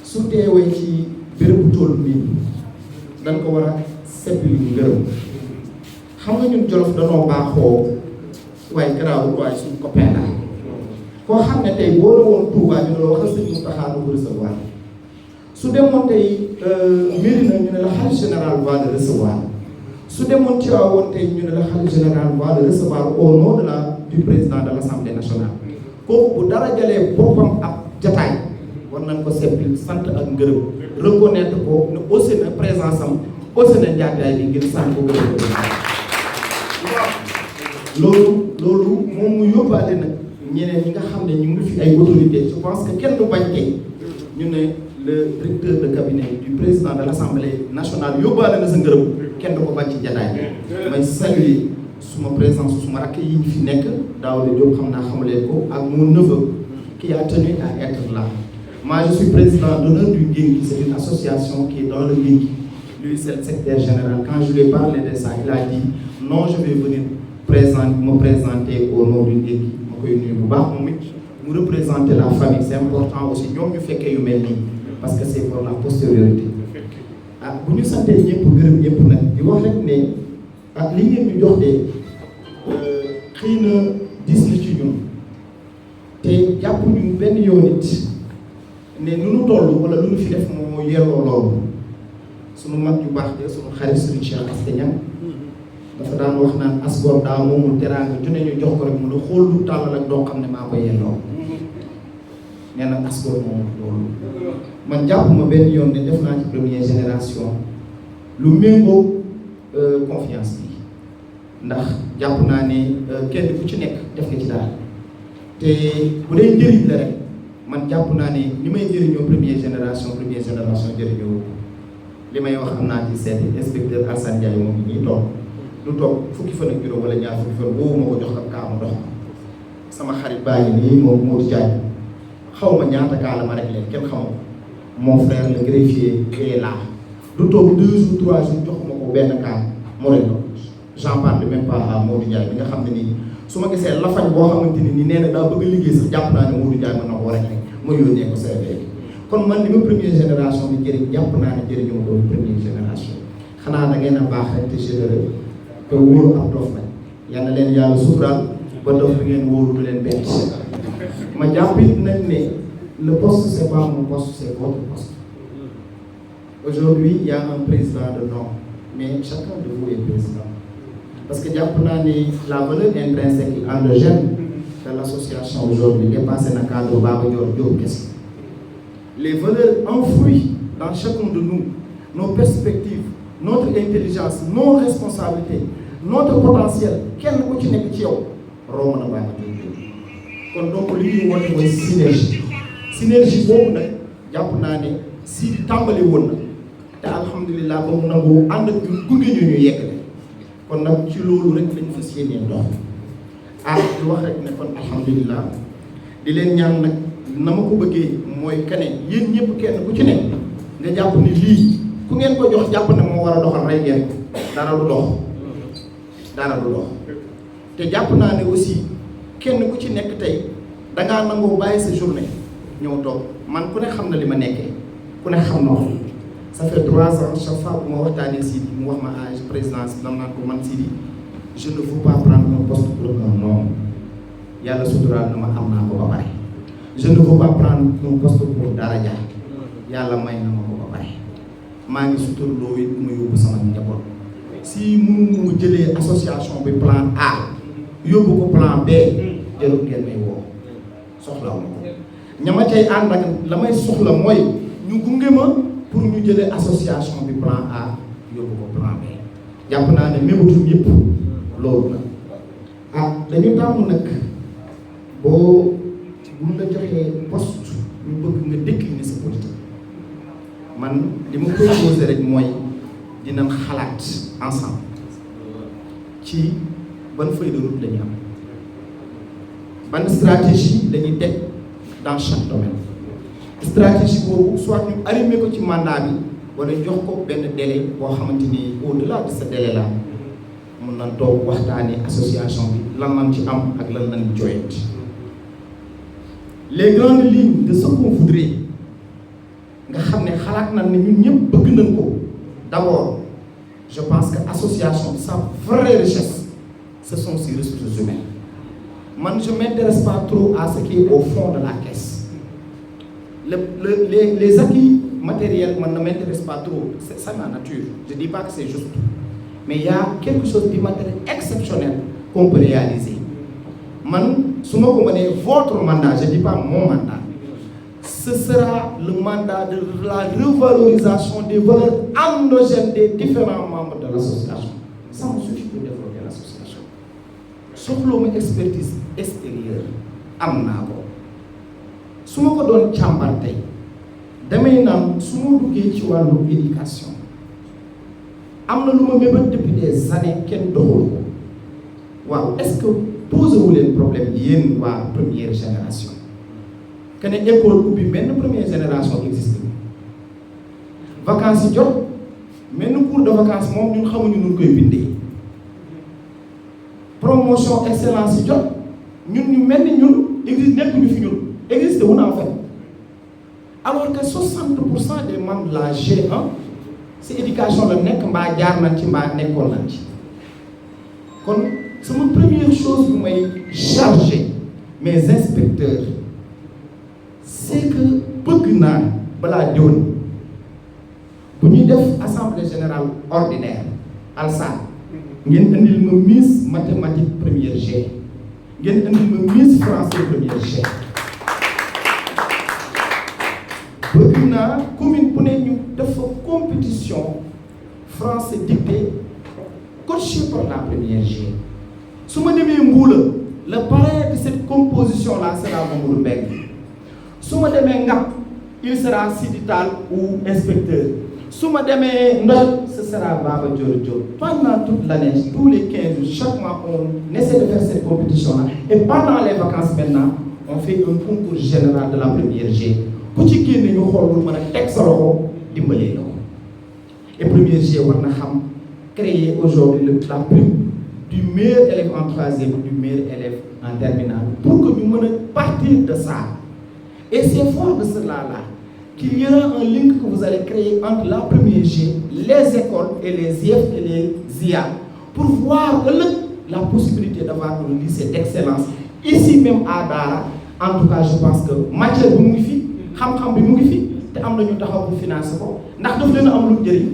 su teewee ci bérébu tool bii dañ ko war a seppali ngërëm xam nga ñun Jolof danoo baaxoo waaye garaawul waaye suñu copain la koo xam ne tey boo woon Touba ñu ne la waxal sëñ Mountakha na ko recevoir su demoon tey Médina ñu ne la khalife général va le recevoir su demoon Tivaouane tey ñu ne la khalife général va le recevoir au nom de du président de l'Assemblée nationale kooku bu dara jalee boppam ab jataay war nañ ko seppil sant ak ngërëm reconnaître ko ne aussi na présence am aussi na njaataay bi ngir sant ko gërëm ko loolu moom mu yóbbaale nag ñeneen ñi nga xam ne ñu ngi fi ay autorités je pense que kenn du bañ tey ñu ne le directeur de cabinet du président de l'Assemblée nationale yóbbaale na sa ngërëm kenn du ko bañ ci jataay bi may saluer suma présence suma rakk yi fi nekk Daouda Diop xam naa xamuleen ko ak mon neveu qui a tenu à être là. Moi je suis président d'honneur du Nguingi, c'est une association qui est dans le Nguingi. Lui c'est le secrétaire général. Quand je lui ai parlé de ça, il a dit non, je vais venir me présenter au nom du Nguingi. ma koy nuyu bu baax moom it mu représenter la famille, c'est important aussi ñoom ñu fekkee yu mel nii parce que c'est pour la postériorité. ah bu ñu santee ñëpp gërëm ñëpp nag di wax rek ne ak li ngeen ñu jox de xëy na dis na ci ñun te jàpp ñu benn yoon it ne nu nu toll wala lu nu fi def moo yelloo loolu sunu mag yu baax de sunu xarit sunu Cheikh Astañan dafa daan wax naan asgor daa moomul teraanga ju ne ñu jox ko rek mu ne xool lu tàllal ak doo xam ne maa ko yelloo nee na asgor moom loolu man jàpp ma benn yoon ne def naa ci première génération lu méngoo confiance bi ndax jàpp naa ne kenn ku ci nekk def nga ci dara te bu dee njëriñ la rek man jàpp naa ne ni may jëriñoo première génération jëriñoo li may wax am naa ci seeti inspecteur Alassane Ndiaye moom ñuy toog du toog fukki fan ak juróom wala ñaar fukki fan boobu ma ko jox ab kaamu ndox sama xarit baa ngi nii moom Modou Diagne xaw ma ñaata kaa la ma rek leen kenn xamoo mon frère le greffier est là du toog 2 jours 3 jours joxuma ko benn kaa mu rek j'en parle même pas à Modou Diagne bi nga xam ne nii su ma gisee lafañ boo xamante ni nee na daa bëgg a liggéey sax jàpp naa ne Modou Diagne mën na ko rek ma yónnee ko CV kon man li ma première génération bi jëriñ jàpp naa ne jëriñu ma doon première génération xanaa da ngeen a baax rek te généreux te wóoru ab dof nag yal na leen yàlla suturaal ba dof bi ngeen wóoru du leen bett ma jàpp it nag ne le poste c'est pas mon poste c'est votre poste aujourd'hui il y a un président de nom mais chacun de vous est président parce que jàpp naa ne la valeur intrinsèque endogène de l'association aujourd'hui dépassé na cadre Baba Dior kese les valeurs enfouies dans chacun de nous nos perspectives notre intelligence nos responsabilités notre potentiel kenn ku ci nekk ci yow romb na Baba Dior kon donc li ñuy woote mooy synergie boobu nag jàpp naa ne si tàmbali woon na te alhamdulilah ba mu nangu ànd ak ñun gunge ñu yegg kon nag ci loolu rek lañu fas yéenee dox di wax rek ne kon alhamdulilah di leen ñaan nag na ma ko bëggee mooy kane yéen ñëpp kenn ku ci ne nga jàpp ne lii ku ngeen ko jox jàpp ne moo war a doxal rek ngeen dara du dox te jàpp naa ne aussi kenn ku ci nekk tey dangaa nangoo bàyyi sa journée ñëw toog man ku ne xam na li ma nekkee ku ne xam na ko ça fait 3 ans chaque fois bu ma waxtaanee Sidi mu wax ma âge présidence dam naan ko man Sidi je ne veux pas prendre un poste pour un nom yàlla suturaal na ma am naa ko ba pare je ne veux pas prendre un poste pour daraja yàlla may na ma ko ba pare maa ngi suturloo it mu yóbbu sama njaboot si mu jëlee association bi plan A yóbbu ko plan B jarul ngeen may woo soxlaw ma ko ñama cay ànd ak la may soxla mooy ñu gunge ma pour ñu jëlee association bi plan A yóbbu ko plan B jàpp naa ne mébatum yëpp loolu la dañu tàmm nag boo buñ la joxee poste ñu bëgg nga décliner sa politique man li ma proposé rek mooy dinañ xalaat ensemble ci ban feuille de route la ñu am ban stratégie la ñuy teg dans chaque domaine stratégie boobu soit ñu arrimer ko ci mandat bi wala jox ko benn délai boo xamante ni au-delà de ce délai là mun nañ toog waxtaanee association bi lan lañ ci am ak lan lañ joyet les grandes lignes de ce qu'on voudrait nga xam ne xalaat nañ ne ñun ñëpp bëgg nañ ko d'abord je pense que association sa vraie richesse ce sont ses ressources humaines man je m'intéresse pas trop à ce qui est au fond de la caisse les acquis matériels man ne m'intéresse pas trop c'est ça ma nature je dis pas que c'est juste mais il y a quelque chose d'immatériel exceptionnel qu'on peut réaliser man su ma ko mënee votre mandat je dis pas mon mandat ce sera le mandat de la revalorisation des valeurs endogènes des différents membres de l'association. Ça me suffit pour développer l'association. soxloo ma expertise extérieure am naa ko su ma ko doon càmbar tey damay naan su ma duggee ci wàllu éducation am na lu ma mébét depuis des années kenn doxul ko waaw est-ce que posé wu leen problème yéen waa première génération que ne école ubbi benn première génération existe vacances yi jot benn cours de vacances moom ñun xamuñu nu koy bindee promotion excellence yi jot ñun ñu mel ni ñun existe nekkuñu fi ñun existe wu na en fait alors que 60% des membres de la G1 ci éducation la nekk mbaa jaar nañ ci mbaa nekkoon nañ ci kon sama première chose bu may charger mes inspecteurs c'est que bëgg naa balaa déwén bu ñuy def assemblée générale ordinaire alsan ngeen indil ma Miss mathématique première G ngeen indil ma Miss français première G bëgg naa commune bu ne ñu def compétition français dictée coaché par la première G su ma demee Mbuula le parrain de cette composition là sera Mamadou Mbengue su ma demee Ngap il sera Sidi Tall ou inspecteur su ma demee Ndol ce sera Baba Dior Diop pendant toute l'année tous les 15 jours chaque mois on essaie de faire cette compétition là et pendant les vacances maintenant on fait un concours général de la première G ku ci génne ñu xool lu mën a teg sa loxo dimbalee la ko et première G war na xam créer aujourd'hui la prime du meilleur élève en troisième du meilleur élève en terminale pour que ñu mën a partir de ça. Et c'est fort de cela là qu'il y aura un lien que vous allez créer entre la première G, les écoles et les IEF et les IA pour voir la possibilité d'avoir un lycée d'excellence ici même à Dara. En tout cas je pense que matière bi mu ngi fi xam-xam bi mu ngi fi te am na ñu taxaw pour financer ko ndax daf leen a am lu njëriñ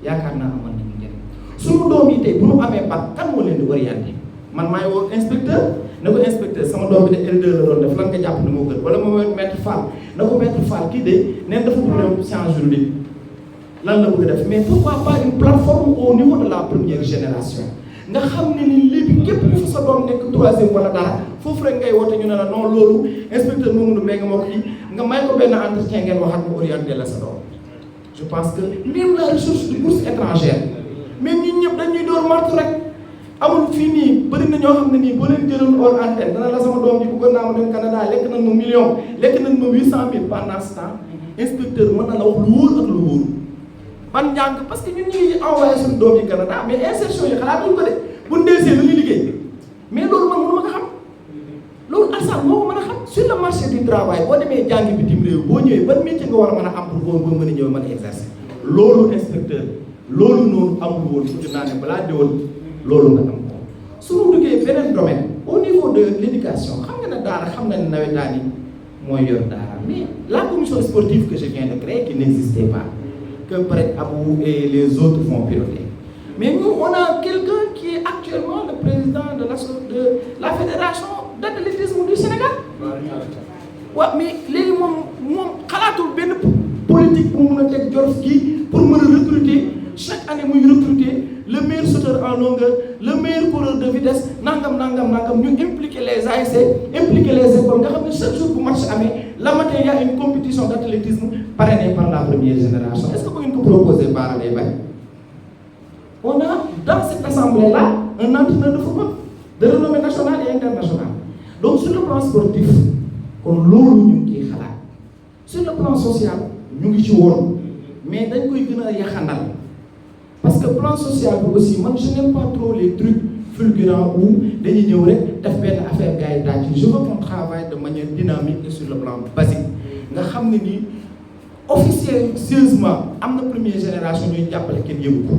yaakaar naa amoon nañu njëriñ suñu doom yi tey bu ñu amee bac kan moo leen di orienté man maay woo inspecteur na ko inspecteur sama doom bi de L2 la doon def lan nga jàpp ne moo gën wala moo maître Fall na ko maître Fall kii de neen dafa bëgg science juridique lan la bëgg def mais pourquoi pas une plateforme au niveau de la première génération nga xam ne ni léegi képp ku fa sa doom nekk troisième wala dara foofu rek ngay woote ñu ne la non loolu inspecteur Mamadou Mbengue moo ko kii nga may ko benn entretien ngeen waxat mu orienté la sa doom je pense que même la recherche de bourse étrangère mais ñun ñëpp dañuy door martu rek amul fii nii bëri na ñoo xam ne nii boo leen jëloon hors antenne dana la sama doom ji bëggoon naa ma dem Canada lekk nañ ma million lekk nañ ma 800 000 pendant ce temps inspecteur mën na la wax lu wóor ak lu wóor ban njàng parce que ñun ñu ngi envoyé suñu doom yi Canada mais insertion yi xalaatuñ ko de bu ñu delsee lu ñuy liggéey mais loolu man mënu ma ko xam loolu alsaan moo ko mën a xam sur le marché du travail boo demee jàngi bitim réew boo ñëwee ban métier nga war a mën a am pour boo mën a ñëw mën a exercer loolu inspecteur loolu noonu amul woon surtout naa ne balaa déwoon loolu nga am ko suñu duggee beneen domaine au niveau de l'éducation xam nga ne daara xam na ne nawetaan yi mooy yor daara mais la commission sportive que je viens de créer qui n'existait pas que peut-être Abou et les autres vont piloter mais nous on a quelqu'un qui est actuellement le président de la fédération d'athlétisme du Sénégal waaw mais léegi moom xalaatul benn politique bu mun a teg Jolof gi pour mën a recruter chaque année muy recruter le meilleur sauteur en longueur le meilleur coureur de vitesse nangam ñu impliquer les ASC impliquer les écoles nga xam ne chaque jour bu match amee la matin il y a une compétition d'athlétisme parrainée par la première génération est-ce que bu ngeen ko proposer baara day bañ on a dans cette assemblée-là un entraîneur de football de renommée nationale et internationale. Donc sur le plan sportif, on loolu ñu ngi ciy xalaat sur le plan social ñu ngi ci woon mais dañ koy gën a yaxanal parce que plan social bi aussi man je n'aime pas trop les trucs fulgurants où dañuy ñëw rek def benn affaire gars yi daal ci je veux qu'on travaille de manière dynamique et sur le plan basique nga xam ne ni officieusement am na première génération ñuy jàppale kenn yëgu ko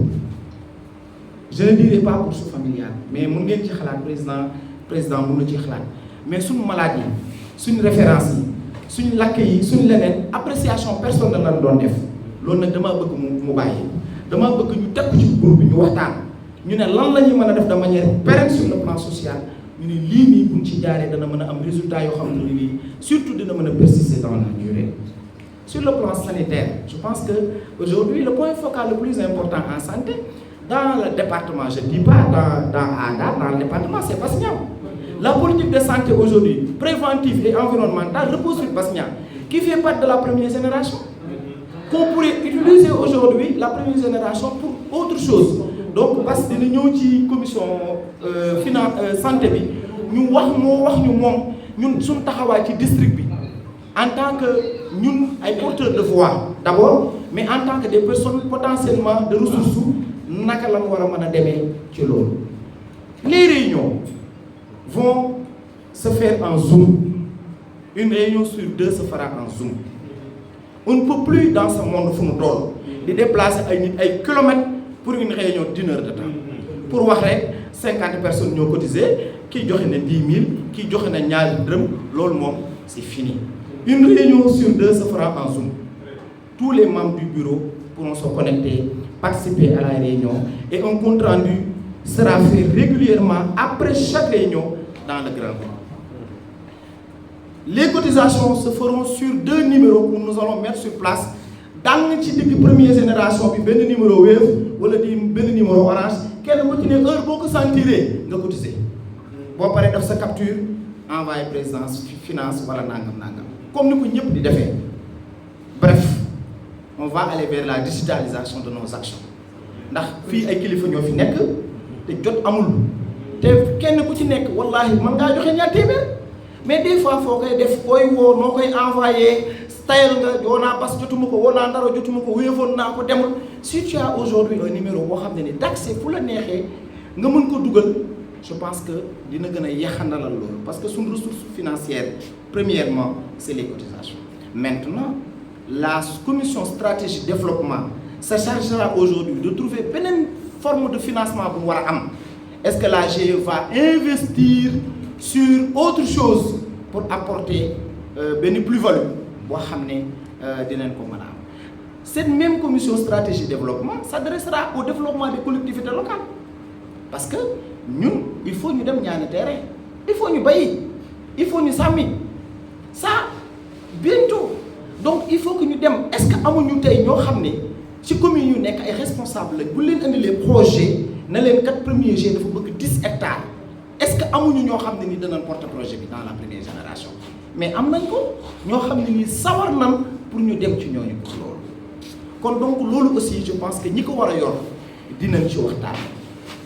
je ne dirai pas bourse familiale mais mun ngeen ci xalaat président mun na ci xalaat mais suñu malade yi suñu référence yi suñu lakk yi suñu leneen appréciation personnelle la doon def loolu nag damaa bëgg mu bàyyi damaa bëgg ñu teg ci groupe bi ñu waxtaan ñu ne lan la ñuy mën a def de manière pérenne sur le plan social ñu ne lii nii buñ ci jaaree dana mën a am résultat yoo xam ne nii surtout dina mën a persister dans la durée. Sur le plan sanitaire, je pense que aujourd'hui le point focal le plus important en santé dans le département, je ne dis pas dans le département, c'est Basse-Niang. La politique de santé aujourd'hui, préventive et environnementale, repose sur Basse-Niang, qui fait partie de la première génération. Qu'on pourrait utiliser aujourd'hui la première génération pour autre chose. Donc, parce que nous avons une commission santé, nous avons un district en tant que nous, porteurs de voix d'abord, mais en tant que des personnes potentiellement de ressources, nous avons les réunions vont se faire en Zoom. Une réunion sur deux se fera en Zoom. On ne peut plus dans ce monde de déplacer un kilomètre pour une réunion d'1 heure de temps. Pour voir 50 personnes qui ont cotisé, qui ont 10 000, qui ont 2 dërëm, c'est fini. Une réunion sur deux se fera en Zoom. Tous les membres du bureau pourront se connecter, participer à la réunion et un compte rendu sera fait régulièrement après chaque réunion dans le grand groupe. Les cotisations se feront sur 2 numéros que nous allons mettre sur place. Dans la première génération, il y a un numéro Wave ou un numéro Orange. Quelle heure vous sentirez de cotiser? Vous pouvez faire sa capture, envoyer présidence, finance, voilà, nangam. Comme nous pouvons le faire. Bref, on va aller vers la digitalisation de nos actions. Ndax fi ay kilifa ñoo fi nek te jot amul te kenn ku ci nek wallahi man nga joxe ñaar téeméer mais des fois foo koy def koy woo noo koy envoyé style nga woonaa parce que jotuma ko woonaa ndara jotuma ko wéefoon naa ko demul si tu as aujourd'hui un numéro boo xam ne ni d'accès fu la neexee nga mën ko dugal je pense que dina gën a yaxanalal loolu parce que suñu ressource financière premièrement c'est les cotisations. Maintenant la commission stratégie développement se chargera aujourd'hui de trouver une forme de financement pour war a am. Est-ce que la GE va investir sur autre chose pour apporter une plus-value boo xam ne dinañ ko mën a am. Cette même commission stratégie développement s'adressera au développement des collectivités locales parce que ñun il faut ñu dem ñaani terrain, il faut ñu bayi, il faut ñu sàmmi ça bientôt. Donc il faut que ñu dem est-ce que amuñu tey ñoo xam ne ci commune yu nekk ay responsable lañ bu leen indilee projet na leen kat premier G dafa bëgg 10 hectares est-ce que amuñu ñoo xam ne ni danañ porter projet bi dans la première génération mais am nañ ko ñoo xam ne ni sawar nan pour ñu dem ci ñooñu pour loolu kon donc loolu aussi je pense que ñi ko war a yor dinañ ci waxtaan.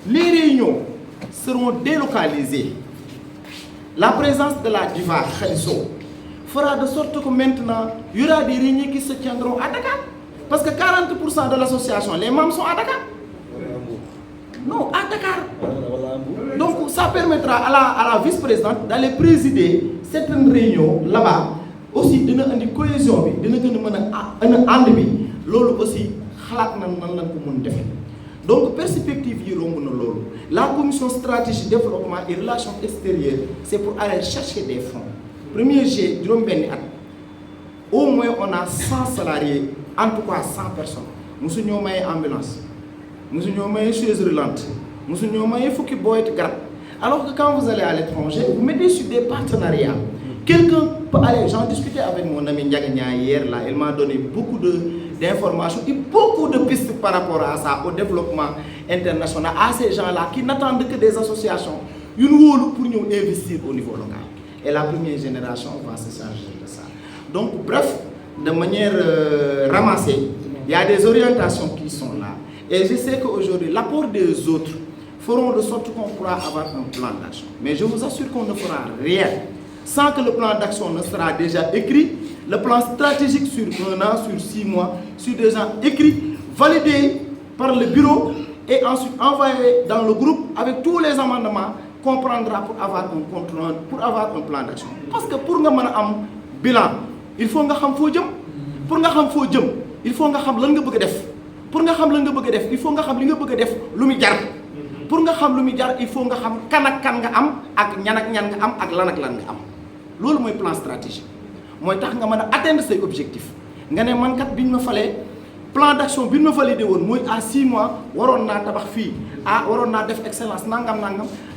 Les réunions seront délocalisées. La présence de la diva Khalisso fera de sorte que maintenant il y aura des réunions qui se tiendront à Dakar parce que 40% de l'association les membres sont à Dakar. Non, à Dakar. Donc ça permettra à la vice-présidente d'aller présider certaines réunions là-bas aussi dina andi cohésion bi dina gën a mën a ànd bi loolu aussi xalaat nan lañ ko mën defee. Donc perspective yi romb na loolu la commission stratégie développement et relations extérieures c'est pour aller chercher des fonds. Premier G juróom-benni at au moins on a 100 salariés en tout cas 100 personnes mosu ñoo maye ambulance mosu ñoo maye chaise roulante mosu ñoo maye fukki boyet garab alors que quand vous allez à l'étranger vous mettez sur des partenariats. Quelqu'un peut aller, j'en discutais avec mon ami Ndiaga hier là, il m'a donné beaucoup d'informations et beaucoup de pistes par rapport à ça, au développement international, à ces gens-là qui n'attendent que des associations, une wóolu pour nous investir au niveau local. Et la première génération va se charger de ça. Donc bref, de manière ramassée, il y a des orientations qui sont là. Et je sais qu'aujourd'hui, l'apport des autres feront de sorte qu'on pourra avoir un plan d'action. Mais je vous assure qu'on ne fera rien sans que le plan d'action ne sera déjà écrit, le plan stratégique sur 1 an, sur 6 mois, sur 2 ans écrit, validé par le bureau et ensuite envoyé dans le groupe avec tous les amendements qu'on prendra pour avoir un compte rendu, pour avoir un plan d'action. Parce que pour nga mën a am bilan, il faut nga xam foo jëm. Pour nga xam foo jëm, il faut nga xam lan nga bëgg a def. Pour nga xam lan nga bëgg a def, il faut nga xam li nga bëgg a def lu muy jar. Pour nga xam lu muy jar, il faut nga xam kan ak kan nga am ak ñan nga am ak lan nga am. Loolu mooy plan stratégique. Mooy tax nga mën a atteindre say objectifs. Nga ne man kat biñ ma falee plan d'action biñ ma validé woon mooy à 6 mois waroon naa tabax fii waroon naa def excellence nangam.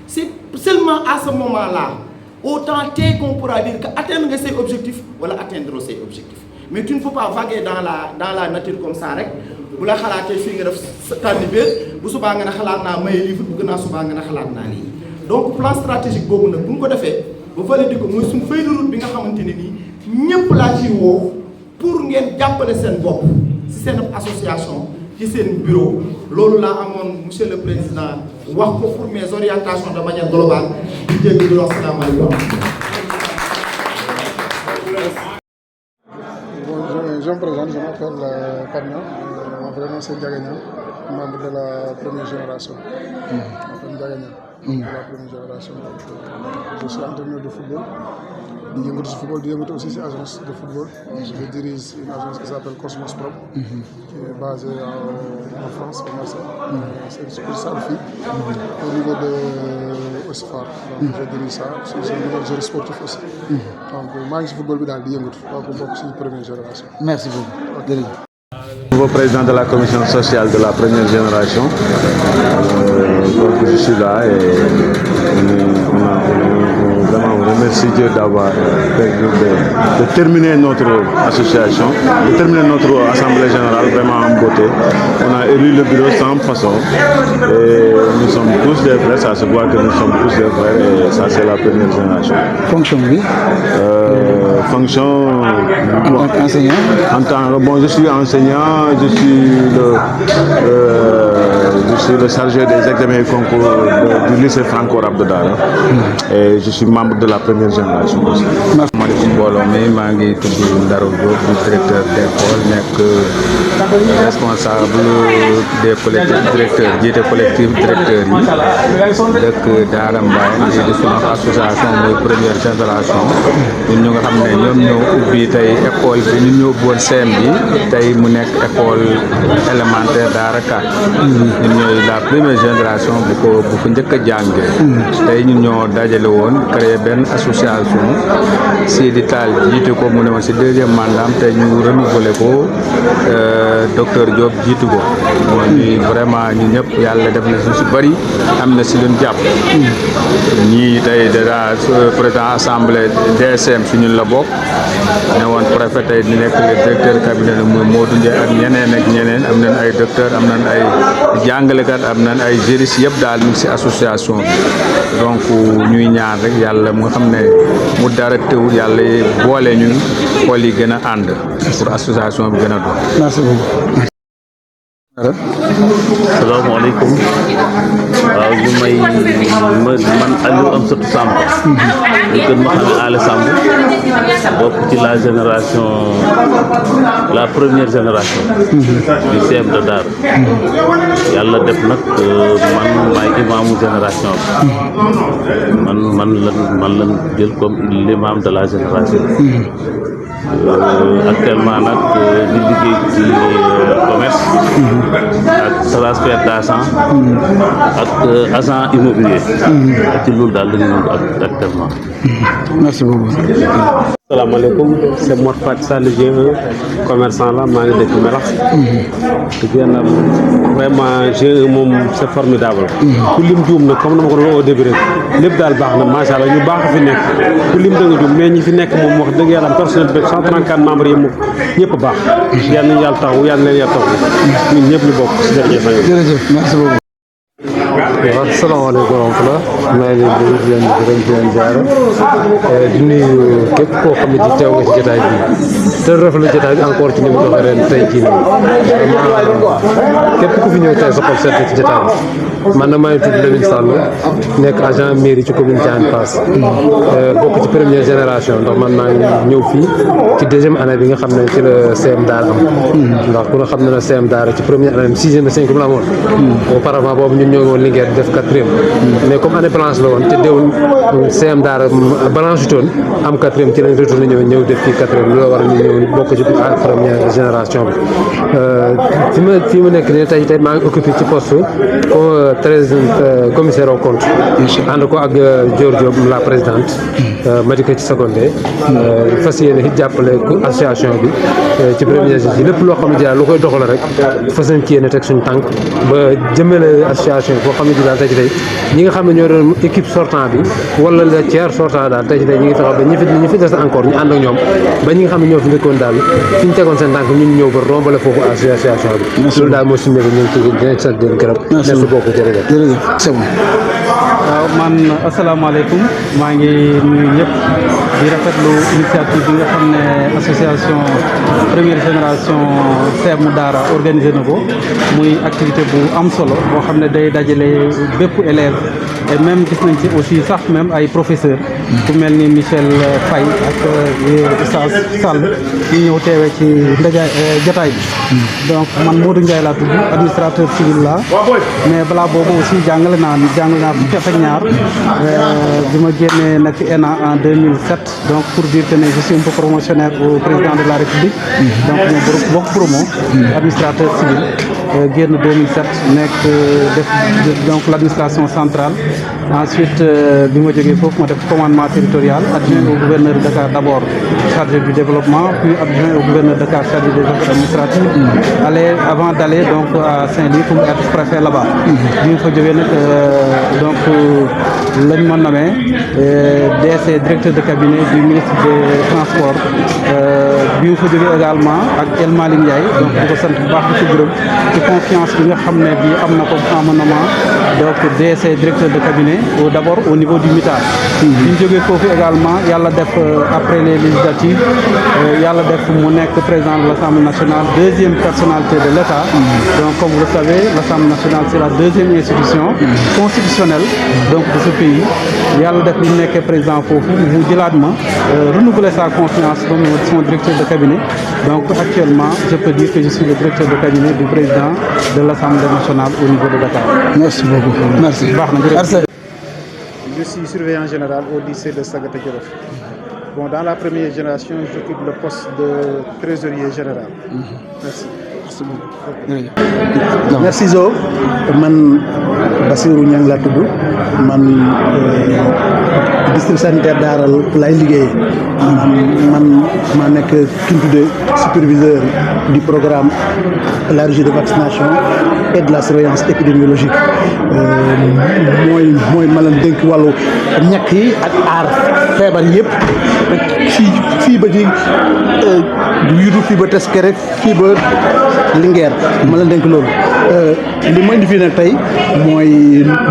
C'est seulement à ce moment-là, autant qu'on pourra dire que atteindre ses objectifs ou atteindre ses objectifs. Mais tu ne peux pas vaguer dans la nature comme ça. Bu la xalaatee fii nga def tànn biir bu subaa nga ne xalaat naa may livre bu gën a subaa nga ne xalaat naa lii. Donc plan stratégique boobu nag bu ñu ko defee ba valider ko mooy suñu feuille de route bi nga xamante ne nii ñëpp laa ci woo pour ngeen jàppale seen bopp ci seen association ci seen bureau. Loolu laa amoon monsieur le président wax ko pour mes orientations de manière globale di jéggi di wax salaamaaleykum. Je me présente, je m'appelle Pamia, mon vrai nom c'est Ndiagagnan, membre de la première génération. Je m'appelle Ndiagagnan, de la première génération. Je suis entraîneur de football. Je suis football, je aussi une agence de football. Je dirige une agence qui s'appelle Cosmos Prop, qui est basée en France, à Marseille. C'est une succursale au niveau de Osfar. Donc je dirige ça, je suis directeur sportif aussi. Donc moi je suis football, je suis première génération. Merci beaucoup. Nouveau président de la commission sociale de la première génération. Donc je suis là et on remercie Dieu d'avoir de terminer notre association, de terminer notre assemblée générale vraiment en beauté. On a élu le bureau sans façon et nous sommes tous des frères, ça se voit que nous sommes tous des frères et ça c'est la première génération. Fonction oui. Fonction enseignant. Bon, je suis enseignant, je suis le chargé des examens et concours du lycée Franco-Arabe de Dara et je suis membre de la première génération aussi. Maaleykum mbooloo mi maa ngi tudd Ndaro Diop di directeur d'école nekk responsable des collectifs directeurs jiite collectif directeurs yi dëkk Daara Mbaye di sunu association mooy première génération ñun ñu nga xam ne ñoom ñoo ubbi tey école bi ñun ñoo ubboon CM bi tey mu nekk école élémentaire Daara 4 ñun ñooy la première génération bu ko njëkk a jàngee tey ñun ñoo dajale woon créé benn association Sidi Tall jiite ko mu ne woon si deuxième mandat tey ñu renouvelé ko docteur Diop jiitu ko ñuy vraiment ñu ñëpp yàlla def na si bëri am na si luñ jàpp ñii tey déjà président assemblée DSM si ñun la bokk ne woon préfet tey di nekk le directeur cabinet muy Modou Ndiaye ak ñeneen am nañ ay docteur am nañ ay jàngalekat am nañ ay juristes yëpp daal ñu ngi si association bi donc ñuy ñaan rek yàlla mu nga xam ne mu dara teewul yàlla boole ñu xool yi gën a ànd pour association bi gën a doon. Merci beaucoup. salaamaaleykum waaw ñu may man Aliou Amsatou Samb ñu gën ma xam ne Alé Samb bokk ci la génération la première génération du CM de Dar yàlla def nag man maay imaamu génération bi man lan jël comme l'imam de la génération actuellement nag di liggéey ci commerce ak transfert d'argent ak agent immobilier ci loolu daal la ñu nangu actuellement. Merci beaucoup. Asalaamaaleykum c'est Mor Fat Sall GE commerçant la maa ngi dëkk Melax vraiment GE moom c'est formidable ku lim juum nag comme dama ko doon au début rek lépp daal baax na macha allah ñu baax fi nekk ku lim da nga juum mais ñi fi nekk moom wax dëgg yàlla am personnel bi 134 membres yi moom ñëpp baax yal nañu yàlla taxawu yal na leen yàlla taxawu ñun ñëpp ñu bokk jërëjëf merci beaucoup. waaw salaamaaleykum wa rahmatulah maa ngi leen di leen gërëm di leen ziare di nuyu képp koo xam ne ci teew nga ci jotaay bi te rafetlu jotaay bi encore ci ni mu doxee ren tey jii nii képp ku fi ñëw tey sa xol seet ci jotaay bi man na maa ngi tudd Lamine Sall nekk agent mairie ci commune Tivaouane Pass bokk ci première génération ndax man maa ngi ñëw fii ci deuxième année bi nga xam ne ci la CM Daara am ndax ku ne xam ne na CM Daara ci première année sixième et cinquième la amoon auparavant boobu ñun ñoo ngi woon Linguère def quatrième mais comme année blanche la woon te déwul CM Daara blanche utoon am quatrième ci lañ retourné ñëw def fii quatrième loolu war ñu ñëw bokk ci première génération bi fi ma nekk nii tey maa ngi occupé ci poste commissaire au compte ànd ko ak Dior Diop la présidente Madika ci seconde fas yéene it jàppale association bi ci première ci lépp loo xam ne daal lu koy doxal rek fas nañ ci yéene teg suñu tànk ba jëmale association bi foo xam ne daal tey ñi nga xam ne ñoo doon équipe sortant bi wala le tiers sortant daal tey ñi ngi fexe ba ñi fi des encore ñu ànd ak ñoom ba ñi nga xam ne ñoo fi nekkoon daal fi ñu tegoon seen tànk ñun ñëw ba rombale foofu association bi loolu daal moo suñu nekk ñu ci dinañ sant leen gërëm merci beaucoup jërëjëf c'est bon waaw man asalaamaaleykum maa ngi nuyu ñëpp di rafetlu initiative bi nga xam ne association première génération CM Daara organisé na ko muy activité bu am solo boo xam ne day dajale bépp élève et même gis nañ ci aussi sax même ay professeurs ku mel ni Michel Faye ak Oustaz Sall ñu ñëw teewee ci ndajaay jotaay bi donc man Modou Ndiaye laa tudd administrateur civil la mais balaa boobu aussi jàngale naa fukki at ak ñaar bi ma génnee nag ENA en 2007 donc pour dire que je suis un peu promotionnaire au président de la République donc ñoo bokk promo administrateur civil génn 2007 nekk def donc l'administration centrale ensuite bi ma jógee foofu ma def commandement territorial adjoint au gouverneur de Dakar d'abord chargé du développement puis adjoint au gouverneur de Dakar chargé des affaires administratives avant d'aller donc à Saint-Louis pour être préfet là-bas bi ma fa jógee nag donc lañ ma nommé DC directeur de cabinet du ministre des transports bi ma fa jógee également ak El Malick Ndiaye donc di ko sant bu baax di ko gërëm ci confiance bi nga xam ne bi am na ko en mon nommant donc DC directeur de cabinet d'abord au niveau du MITA bi ñu jógee foofu également yàlla def après les législatives yàlla def mu nekk président de l'Assemblée nationale deuxième personnalité de l'État donc comme vous le savez l'Assemblée nationale c'est la deuxième institution constitutionnelle donc de ce pays yàlla def bi mu nekkee président foofu mu jëlaat ma renouveler sa confiance comme son directeur de cabinet donc actuellement je peux dire que je suis le directeur de cabinet du président de l'Assemblée nationale au niveau de Dakar. Merci beaucoup. Merci. Je suis surveillant général au lycée de Sagata Djolof. Bon, dans la première génération, j'occupe le poste de trésorier général. Merci. Merci Zo. Man Bassirou Niang laa tudd man district sanitaire Daara lay liggéey man maa nekk ki ñu tuddee superviseur du programme élargi de vaccination et de la surveillance épidémiologique mooy ma leen dénk wàllu ñàkk yi ak aar feebar yëpp fii ba ci yutu fii ba Teskere fii ba Linguère ma leen dénk loolu li ma indi fii nag tey mooy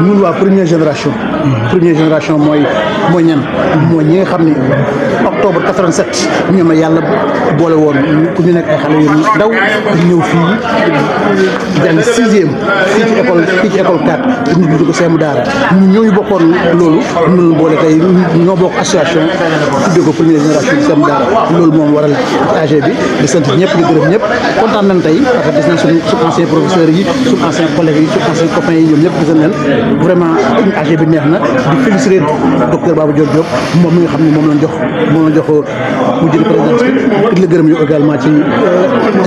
ñun waa première génération mooy ñan mooy ñi nga xam ni octobre 87 ñoom la yàlla boole woon ku ñu nekk ay xale yu ndaw ñëw fii jàng sixième fii ci école 4 ñu dugg ko seemu daara ñooñu bokkoon loolu ñu leen boole tey ñoo bokk association tuddee ko première génération seemu daara loolu moom waral AG bi di sant ñëpp di gërëm ñëpp kontaan nañ tey parce que gis nañ suñu ancien professeurs yi suñu ancien collègues yi suñu ancien copains yi ñoom ñëpp gis nañ vraiment AG bi neex na di féliciter docteur Baba Dior Diop moom mi nga xam ne moom lañ jox mu jëli présidence bi di la gërëm yow également ci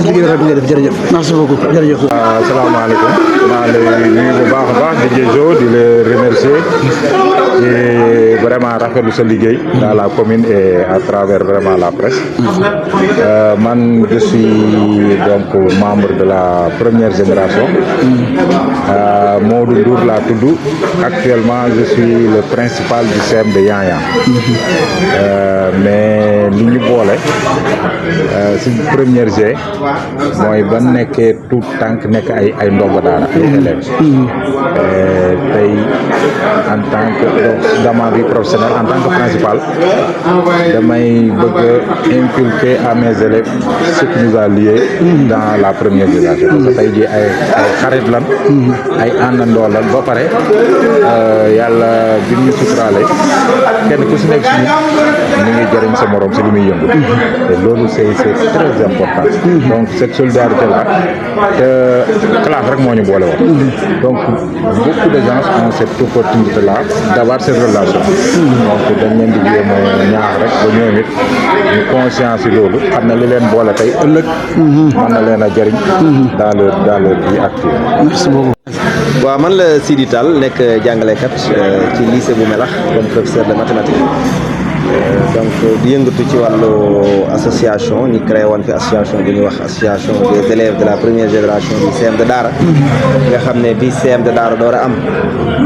liggéey rek ngay def jërëjëf merci beaucoup jërëjëf. asalaamaaleykum maa ngi lay nuyu bu baax a baax di Diézo di la remercier et vraiment rafetlu sa liggéey dans la commune et à travers vraiment la presse man je suis donc membre de la première génération génération. Modou Ndour laa tudd. Actuellement je suis le principal du CEM de Yang-Yang. Mais li ñu boole si première G mooy ba nekkee tout tànk nekk ay ndongo daara ay élèves. Tey en tant que dans ma vie professionnelle en tant que principal damay bëgg a inculquer à mes élèves ce qui nous a liés dans la première génération parce que tey jii ay xarit lan ay àndandoo lan ba pare yàlla bi ñu suturaale kenn ku si nekk si ñu ngi jëriñ sa morom si li muy yëngu te loolu c'est très important donc cette solidarité là te classe rek moo ñu boole woon donc beaucoup de gens ont cette opportunité là d'avoir cette relation donc dañ leen di jéem a ñaax rek ba ñoom it ñu conscience yi loolu xam ne li leen boole tey ëllëg mën na leen a jëriñ dans leur vie actuelle. Merci beaucoup. waaw man la Sidi Tall nekk jàngalekat ci lycée bu Melax comme professeur de mathématiques donc di yëngatu ci wàllu association ñu créé woon fi association bu ñuy wax association des élèves de la première génération du CM de Daara nga xam ne bi CM de Daara door a am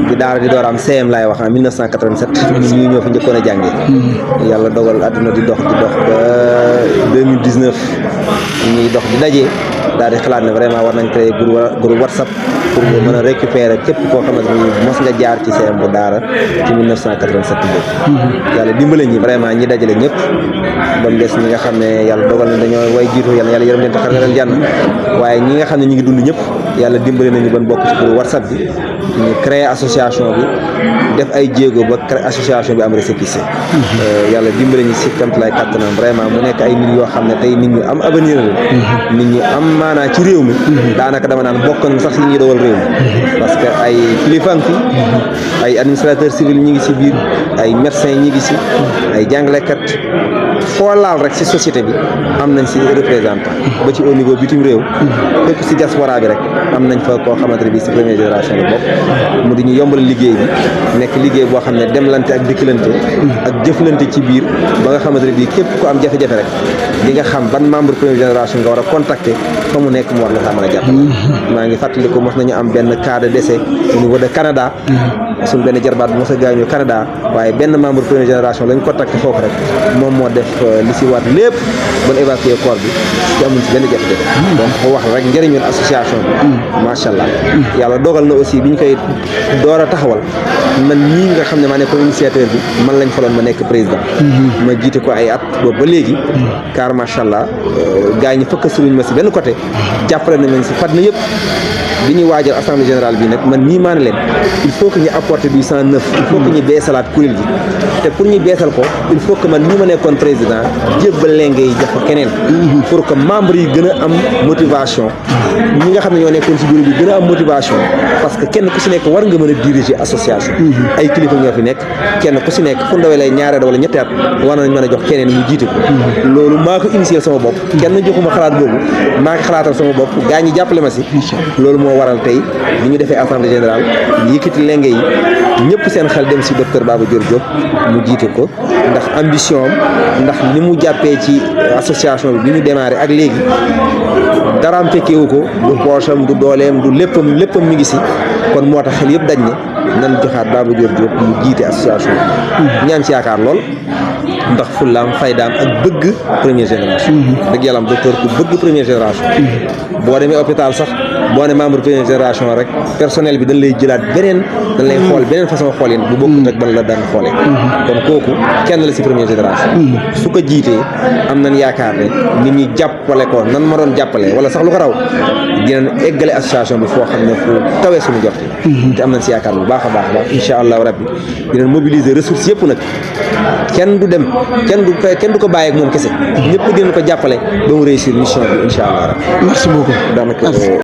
di Daara di door a am CM laay wax en 1987 ñun ñoo fi njëkkoon a jàngee yàlla dogal àdduna di dox ba 2019 ñuy dox di dajee daal di xalaat ne vraiment war nañ créer groupe WhatsApp pour mën a récupérer képp koo xamante ni mos nga jaar ci CM bu Daara ci 1987 boobu yàlla dimbale ñi vraiment ñi dajale ñëpp ba mu des ñi nga xam ne yàlla dogal na dañoo way jiitu yàlla yërëm leen te xar leen jànn waaye ñi nga xam ne ñi ngi dund ñëpp yàlla dimbale nañu ban bokk ci groupe WhatsApp bi ñu créer association bi def ay jéego ba association bi am récépissé yàlla dimbale ñi si kamt lay kàttanam vraiment mu nekk ay nit yoo xam ne tey nit ñu am avenir la nit ñu am maanaa ci réew mi daanaka dama naan bokk na sax si ñuy dogal réew mi parce que ay kilifa fi ay administrateur civil ñi ngi si biir ay médecin ñi ngi si ay jàngalekat foo laal rek si société bi am nañ si représentant ba ci au niveau bitim réew fépp si diaspora bi rek am nañ fa koo xamante ne bii si première génération la bokk mu di ñu yombal liggéey bi nekk liggéey boo xam ne demlante ak dikkalante ak jëflante ci biir ba nga xamante ne bii képp ku am jafe-jafe rek di nga xam ban membre première génération nga war a contacter fa mu nekk mu war la saa mën a jàppale maa ngi fàttali ko mos nañu am benn cas de décès au niveau de Canada suñ benn jarbaat bu mos a gaañoo Canada waaye benn membre première génération lañ contacté foofu rek moom moo def li si waat lépp ba évacuer corps bi ci amuñ si benn jafe-jafe donc ko wax rek njëriñu association bi macha allah yàlla dogal na aussi bi ñu koy door a taxawal man ñii nga xam ne maa nekkoon initiateur bi man lañ faloon ma nekk président ma jiite ko ay at boobu ba léegi car macha allah gars ñi fëkk suluñ ma si benn côté jàppale nañ si fat na yëpp bi ñuy waajal assemblée générale bi nag man nii maa ne leen il faut que ñu apporter du 109 il faut que ñu beesalaat kuréel gi te pour ñu beesal ko il faut que man nii ma nekkoon président jébbal lenge yi jox ko keneen pour que membres yi gën a am motivation ñi nga xam ne ñoo nekkoon si bureau bi gën a am motivation parce que kenn ku si nekk war nga mën a diriger association ay kilifa ñoo fi nekk kenn ku si nekk fu ndawee lay ñaareel wala ñetti at war nañ mën a jox keneen mu jiite ko loolu maa ko initier sama bopp kenn joxuma xalaat boobu maa ko xalaatal sama bopp gaa ñi jàppale ma si loolu moo waral tey bi ñu defee assemblée générale yëkkati lenge yi ñëpp seen xel dem si docteur Baba Dior Diop mu jiite ko ndax ambition am ndax ni mu jàppee ci association bi ñu démarré ak léegi daraam fekkewu ko du poosam du dooleem du léppam mi ngi si kon moo tax xel yëpp dañ ne nan joxaat Baba Dior Diop mu jiite association bi ñaan ci yaakaar lool ndax fullaam faydaam ak bëgg première génération dëgg yàlla am docteur ku bëgg première génération boo demee hôpital sax boo ne membre première génération rek personnel bi dañ lay jëlaat beneen dañ lay xool beneen façon xool yi bu bokkut ak ban la daan xoolee kon kooku kenn la si première génération su ko jiitee am nañ yaakaar ne nit ñi jàppale ko nan ma doon jàppale wala sax lu ko raw dinañ eggale association bi foo xam ne fu tawee suñu jorti te am nañ si yaakaar bu baax a baax incha allahu rabbi dinañ mobiliser ressources yëpp nag kenn du dem kenn du ko bàyyi ak moom kese ñëpp dinañ ko jàppale ba mu réussir mission bi incha allah rabbi merci beaucoup.